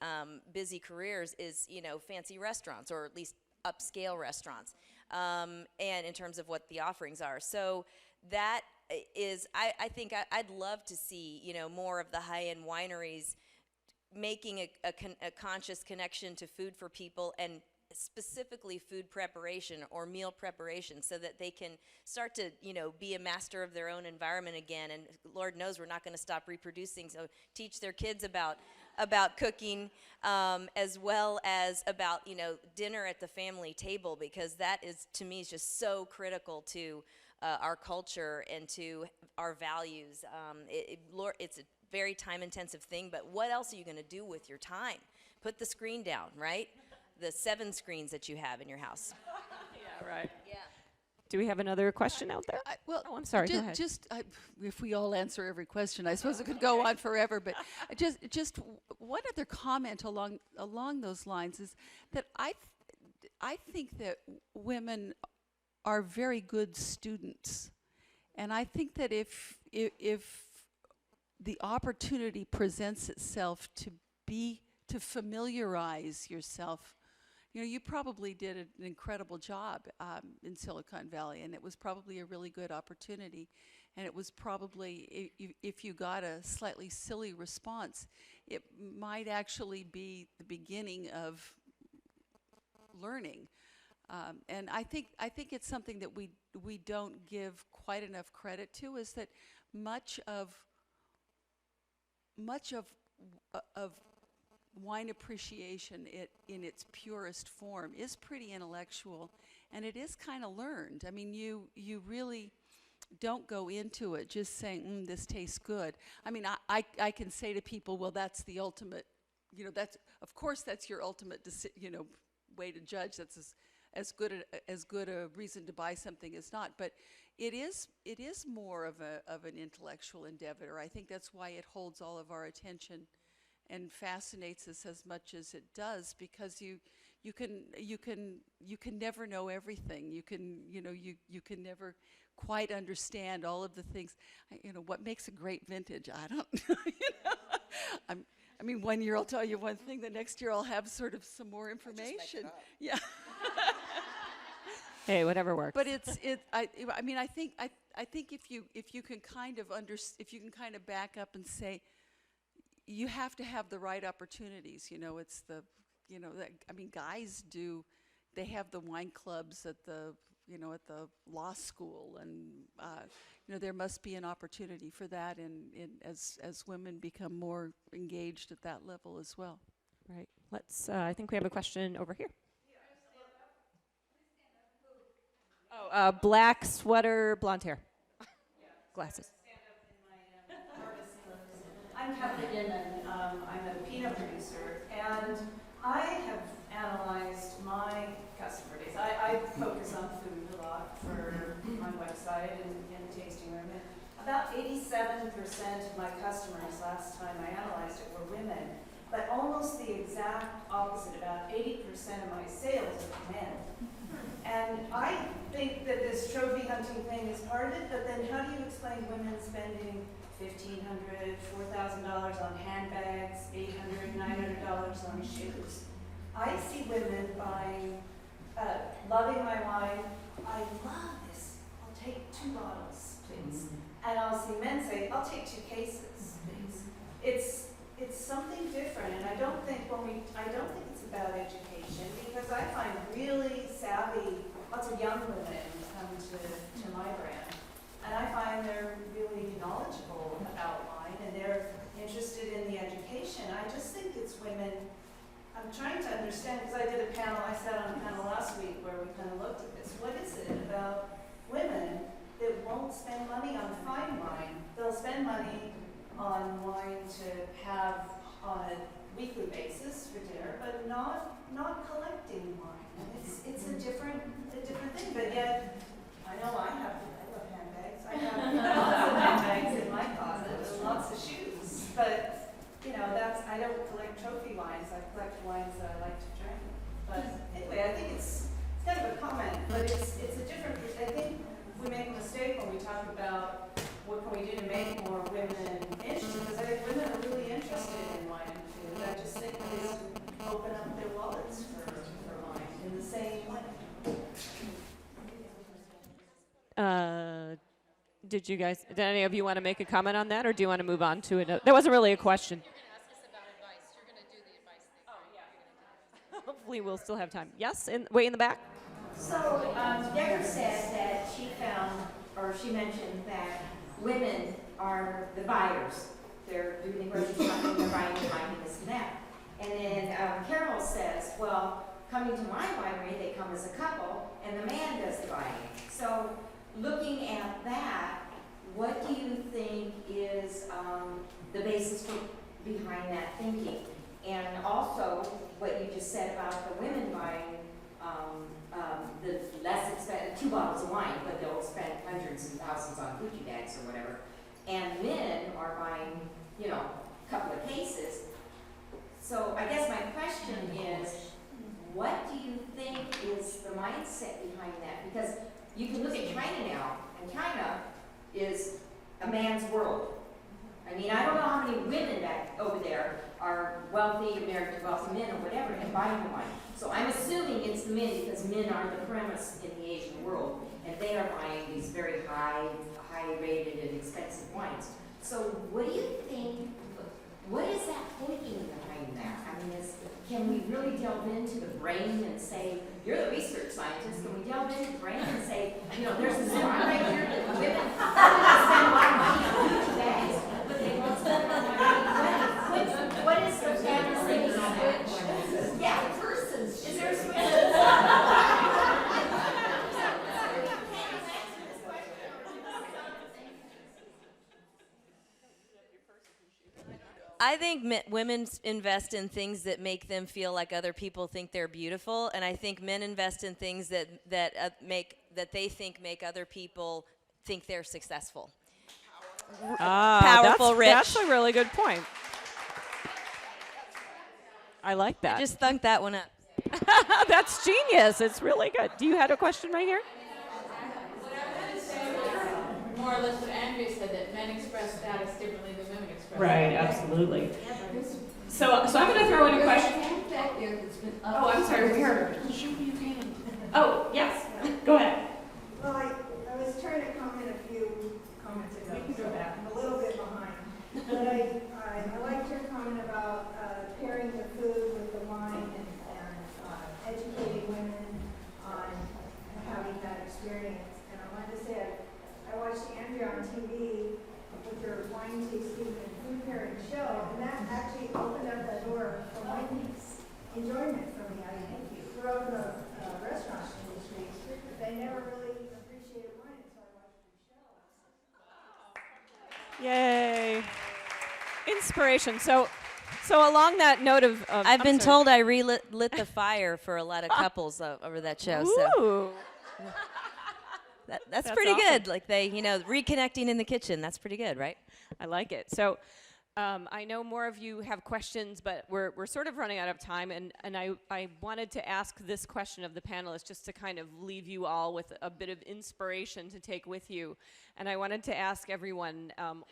busy careers, is, you know, fancy restaurants, or at least upscale restaurants, and in terms of what the offerings are. So that is, I think I'd love to see, you know, more of the high-end wineries making a conscious connection to food for people, and specifically food preparation or meal preparation, so that they can start to, you know, be a master of their own environment again. And Lord knows we're not going to stop reproducing, so teach their kids about cooking, as well as about, you know, dinner at the family table, because that is, to me, is just so critical to our culture and to our values. It's a very time-intensive thing, but what else are you going to do with your time? Put the screen down, right? The 7 screens that you have in your house. Yeah, right. Yeah. Do we have another question out there? Well, Oh, I'm sorry. Go ahead. If we all answer every question, I suppose it could go on forever. But just one other comment along those lines is that I think that women are very good students, and I think that if the opportunity presents itself to familiarize yourself. You know, you probably did an incredible job in Silicon Valley, and it was probably a really good opportunity. And it was probably, if you got a slightly silly response, it might actually be the beginning of learning. And I think it's something that we don't give quite enough credit to, is that much of wine appreciation in its purest form is pretty intellectual, and it is kind of learned. I mean, you really don't go into it just saying, this tastes good. I mean, I can say to people, well, that's the ultimate, you know, of course that's your ultimate way to judge. That's as good a reason to buy something as not. But it is more of an intellectual endeavor. I think that's why it holds all of our attention and fascinates us as much as it does, because you can never know everything. You can never quite understand all of the things. What makes a great vintage? I don't know. I mean, one year I'll tell you one thing, the next year I'll have sort of some more information. Yeah. Hey, whatever works. But I think if you can kind of back up and say, you have to have the right opportunities. Guys they have the wine clubs at the law school, and there must be an opportunity for that, as women become more engaged at that level as well. Right. I think we have a question over here. Oh, black sweater, blonde hair. Glasses. I'm Caputo, and I'm a Pinot producer, and I have analyzed my customer base. I focus on food a lot for my website and tasting room. And about 87% of my customers last time I analyzed it were women, but almost the exact opposite. About 80% of my sales are men. And I think that this trophy hunting thing is part of it, but then how do you explain women spending $1,500, $4,000 on handbags, $800, $900 on shoes? I see women buying, loving my wine. I love this. I'll take 2 bottles, please. And I'll see men say, I'll take 2 cases, please. It's something different, and I don't think it's about education, because I find really savvy, lots of young women come to my brand, and I find they're really knowledgeable about wine, and they're interested in the education. I just think it's women. I'm trying to understand, because I sat on a panel last week where we kind of looked at this. What is it about women that won't spend money on fine wine? They'll spend money on wine to have on a weekly basis for dinner, but not collecting wine. And it's a different thing. But yet, I know I love handbags. I have lots of handbags in my closet and lots of shoes. But I don't collect trophy wines. I collect wines that I like to drink. But anyway, I think it's kind of a comment, but it's a different. I think we make a mistake when we talk about what can we do to make more women interested, because I think women are really interested in wine and food. Did any of you want to make a comment on that, or do you want to move on to it? That wasn't really a question. Hopefully we'll still have time. Yes, way in the back. So Deborah said that she found, or she mentioned that women are the buyers. They're doing the grocery shopping, they're buying and buying this and that. And then Carole says, well, coming to my winery, they come as a couple, and the man does the buying. So looking at that, what do you think is the basis behind that thinking? And also, what you just said about the women buying the less expensive, 2 bottles of wine, but they'll spend hundreds and thousands on Gucci bags or whatever. And men are buying, you know, a couple of cases. So I guess my question is, what do you think is the mindset behind that? Because you can look at China now, and China is a man's world. I mean, I don't know how many women back over there are wealthy, married to wealthy men or whatever, and buying the wine. So I'm assuming it's the men because men are the premise in the Asian world, and they are buying these very high-rated and expensive wines. So what do you think, what is that thinking behind that? I mean, can we really delve into the brain and say, you're the research scientist, can we delve into the brain and say, you know, there's this wine right here that women spend a lot of money on Gucci bags, but they won't spend a lot of money on weddings. What is the family thinking on that? Yeah, persons. Is there a switch? I think women invest in things that make them feel like other people think they're beautiful, and I think men invest in things that they think make other people think they're successful. Powerful, rich. That's a really good point. I like that. I just thunked that one up. That's genius. It's really good. Do you have a question right here? More or less what Andrea said, that men express status differently than women express. Right, absolutely. So I'm going to throw in a question. Oh, I'm sorry, we heard. Show me your hand. Oh, yes. Go ahead. Well, I was trying to comment a few comments ago. We can go back. I'm a little bit behind. But I liked your comment about pairing the food with the wine and educating women on having that experience. And I wanted to say, I watched Andrea on TV with her wine tasting and food pairing show, and that actually opened up that door for wine enjoyment for me. I grew up in the restaurant industry, but I never really appreciated wine, so I watched your show. Yay. Inspiration. So along that note of I've been told I lit the fire for a lot of couples over that show. So Ooh. that's That's pretty awesome. good. Like reconnecting in the kitchen. That's pretty good, right? I like it. So I know more of you have questions, but we're sort of running out of time, and I wanted to ask this question of the panelists just to kind of leave you all with a bit of inspiration to take with you. And I wanted to ask everyone,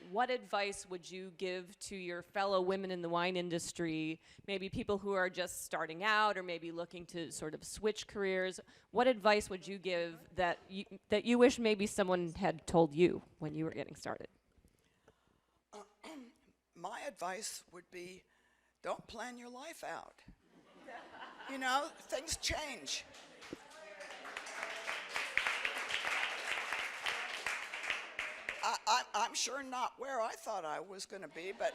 what advice would you give to your fellow women in the wine industry, maybe people who are just starting out or maybe looking to sort of switch careers? What advice would you give that you wish maybe someone had told you when you were getting started? My advice would be, don't plan your life out. You know, things change. I'm sure not where I thought I was going to be, but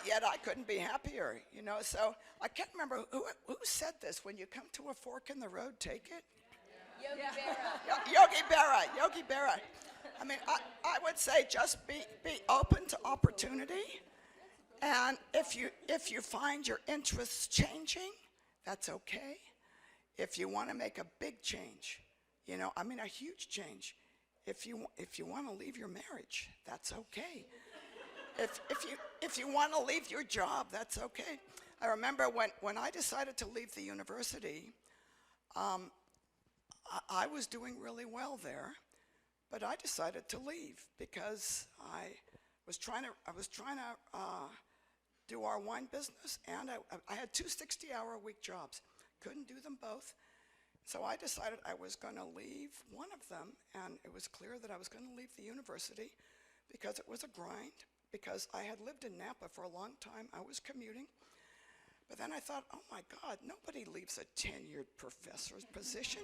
yet I couldn't be happier. You know, so I can't remember who said this. When you come to a fork in the road, take it. Yogi Berra. I mean, I would say just be open to opportunity, and if you find your interests changing, that's okay. If you want to make a big change, you know, I mean a huge change, if you want to leave your marriage, that's okay. If you want to leave your job, that's okay. I remember when I decided to leave the university, I was doing really well there. But I decided to leave because I was trying to do our wine business, and I had two 60-hour-a-week jobs. Couldn't do them both. So I decided I was going to leave one of them, and it was clear that I was going to leave the university because it was a grind, because I had lived in Napa for a long time. I was commuting. But then I thought, oh my God, nobody leaves a tenured professor's position.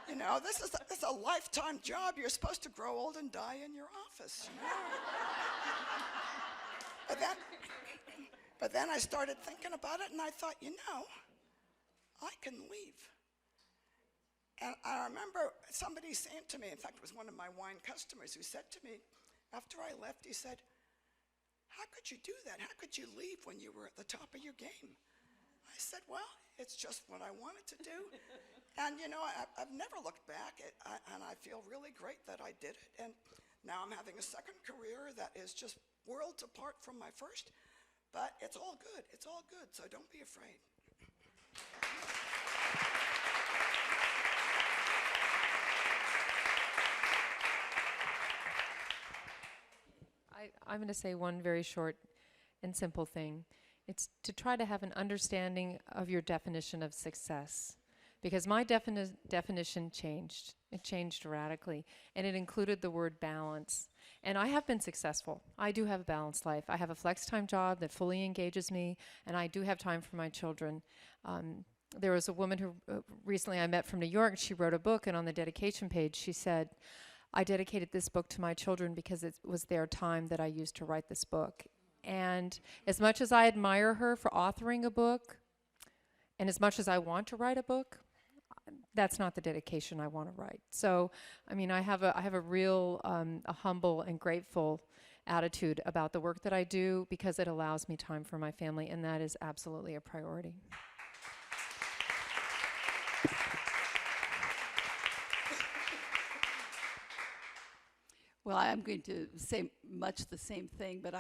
You know, this is a lifetime job. You're supposed to grow old and die in your office, you know? But then I started thinking about it, and I thought, you know, I can leave. And I remember somebody saying to me, in fact, it was one of my wine customers who said to me, after I left, he said, how could you do that? How could you leave when you were at the top of your game? I said, well, it's just what I wanted to do. And, you know, I've never looked back, and I feel really great that I did it. And now I'm having a second career that is just worlds apart from my first. But it's all good. It's all good, so don't be afraid. I'm going to say one very short and simple thing. It's to try to have an understanding of your definition of success. Because my definition changed. It changed radically. And it included the word balance. And I have been successful. I do have a balanced life. I have a flex-time job that fully engages me, and I do have time for my children. There was a woman who recently I met from New York. She wrote a book, and on the dedication page she said, I dedicated this book to my children because it was their time that I used to write this book. And as much as I admire her for authoring a book, and as much as I want to write a book, that's not the dedication I want to write. So, I mean, I have a real, a humble and grateful attitude about the work that I do because it allows me time for my family, and that is absolutely a priority. Well, I'm going to say much the same thing, but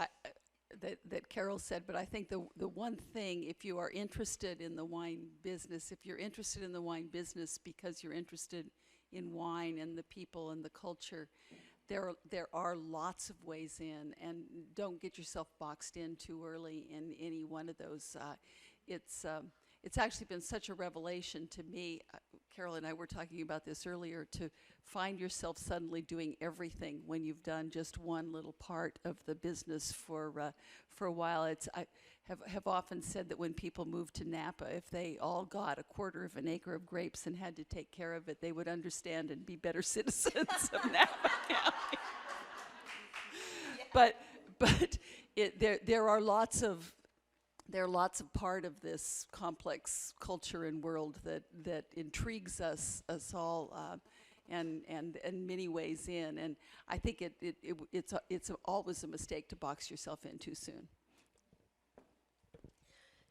that Carole said. But I think the one thing, if you are interested in the wine business, if you're interested in the wine business because you're interested in wine and the people and the culture, there are lots of ways in, and don't get yourself boxed in too early in any one of those. It's actually been such a revelation to me. Carole and I were talking about this earlier, to find yourself suddenly doing everything when you've done just one little part of the business for a while. I have often said that when people move to Napa, if they all got a quarter of an acre of grapes and had to take care of it, they would understand and be better citizens of Napa County. But there are lots of part of this complex culture and world that intrigues us all, and many ways in. And I think it's always a mistake to box yourself in too soon.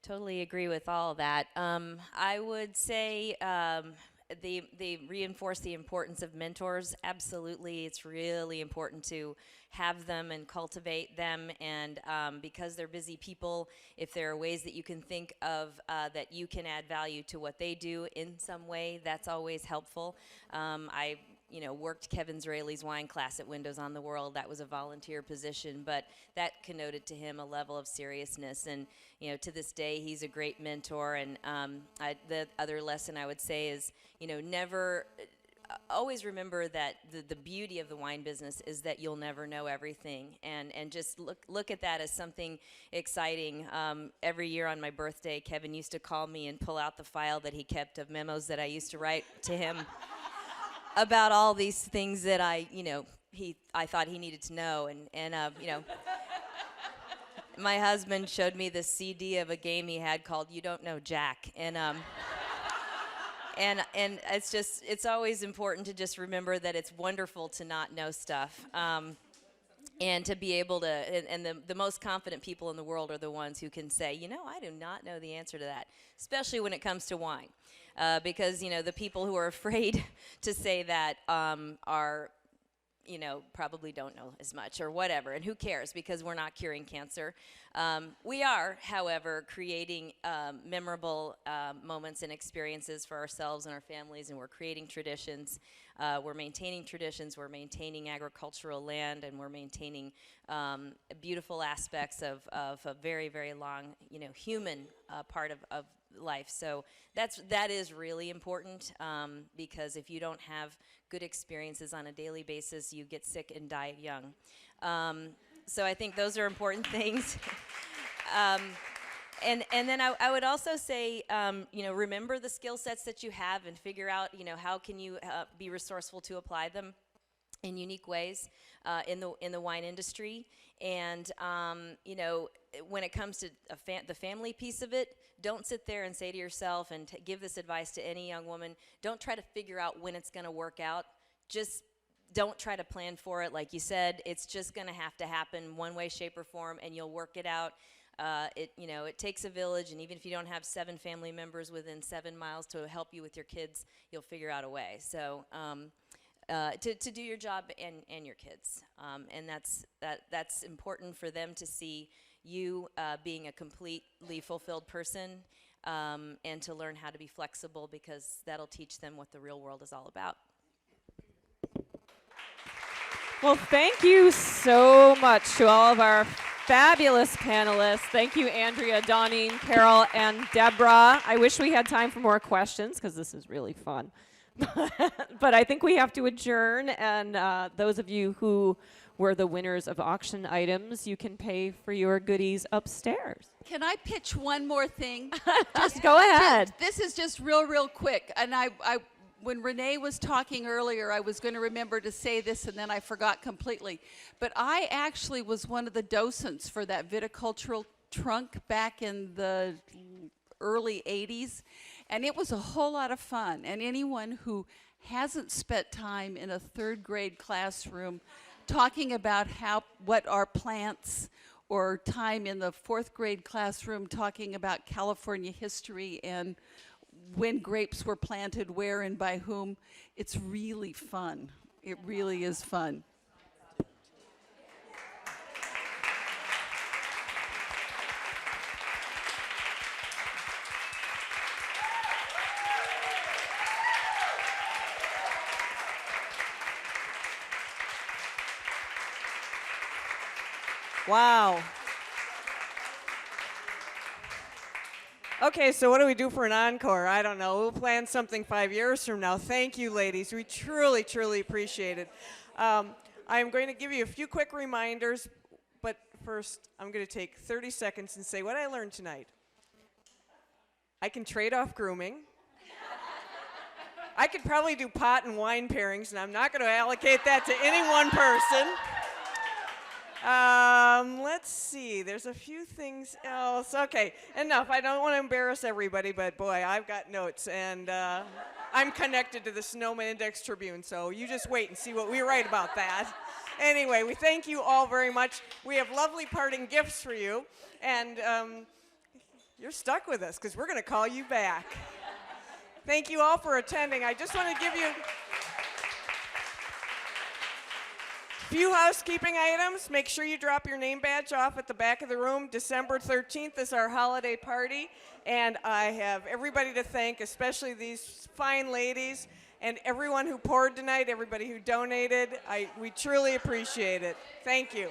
Totally agree with all of that. I would say they reinforce the importance of mentors. Absolutely, it's really important to have them and cultivate them, and because they're busy people, if there are ways that you can think of that you can add value to what they do in some way, that's always helpful. I worked Kevin Zraely's wine class at Windows on the World. That was a volunteer position, but that connoted to him a level of seriousness. And, to this day, he's a great mentor. And the other lesson I would say is, always remember that the beauty of the wine business is that you'll never know everything. And just look at that as something exciting. Every year on my birthday, Kevin used to call me and pull out the file that he kept of memos that I used to write to him about all these things that I thought he needed to know, and my husband showed me this CD of a game he had called "You Don't Know Jack," and it's always important to just remember that it's wonderful to not know stuff, and to be able to, and the most confident people in the world are the ones who can say, I do not know the answer to that, especially when it comes to wine. Because, the people who are afraid to say that are, probably don't know as much or whatever. And who cares, because we're not curing cancer. We are, however, creating memorable moments and experiences for ourselves and our families, and we're creating traditions. We're maintaining traditions, we're maintaining agricultural land, and we're maintaining beautiful aspects of a very, very long, human part of life. So that is really important, because if you don't have good experiences on a daily basis, you get sick and die young. So I think those are important things. And then I would also say, remember the skill sets that you have and figure out, how can you be resourceful to apply them in unique ways in the wine industry. And when it comes to the family piece of it, don't sit there and say to yourself, and give this advice to any young woman, don't try to figure out when it's going to work out. Just don't try to plan for it. Like you said, it's just going to have to happen one way, shape, or form, and you'll work it out. It takes a village, and even if you don't have 7 family members within 7 miles to help you with your kids, you'll figure out a way. So to do your job and your kids, and that's important for them to see you being a completely fulfilled person, and to learn how to be flexible, because that'll teach them what the real world is all about. Well, thank you so much to all of our fabulous panelists. Thank you, Andrea, Dawnine, Carole, and Deborah. I wish we had time for more questions, because this is really fun. But I think we have to adjourn, and those of you who were the winners of auction items, you can pay for your goodies upstairs. Can I pitch one more thing? Just go ahead. This is just real quick. And I when Renee was talking earlier, I was going to remember to say this, and then I forgot completely. But I actually was one of the docents for that viticultural trunk back in the early 80s. And it was a whole lot of fun. And anyone who hasn't spent time in a 3rd grade classroom talking about what are plants, or time in the 4th grade classroom talking about California history and when grapes were planted, where and by whom, it's really fun. It really is fun. Wow. Okay, so what do we do for an encore? I don't know. We'll plan something 5 years from now. Thank you, ladies. We truly, truly appreciate it. I'm going to give you a few quick reminders, but first I'm going to take 30 seconds and say what I learned tonight. I can trade off grooming. I could probably do pot and wine pairings, and I'm not going to allocate that to any one person. Let's see. There's a few things else. Okay, enough. I don't want to embarrass everybody, but boy, I've got notes, and I'm connected to the Sonoma Index Tribune, so you just wait and see what we write about that. Anyway, we thank you all very much. We have lovely parting gifts for you, and you're stuck with us because we're going to call you back. Thank you all for attending. I just want to give you few housekeeping items. Make sure you drop your name badge off at the back of the room. December 13th is our holiday party, and I have everybody to thank, especially these fine ladies and everyone who poured tonight, everybody who donated. We truly appreciate it. Thank you.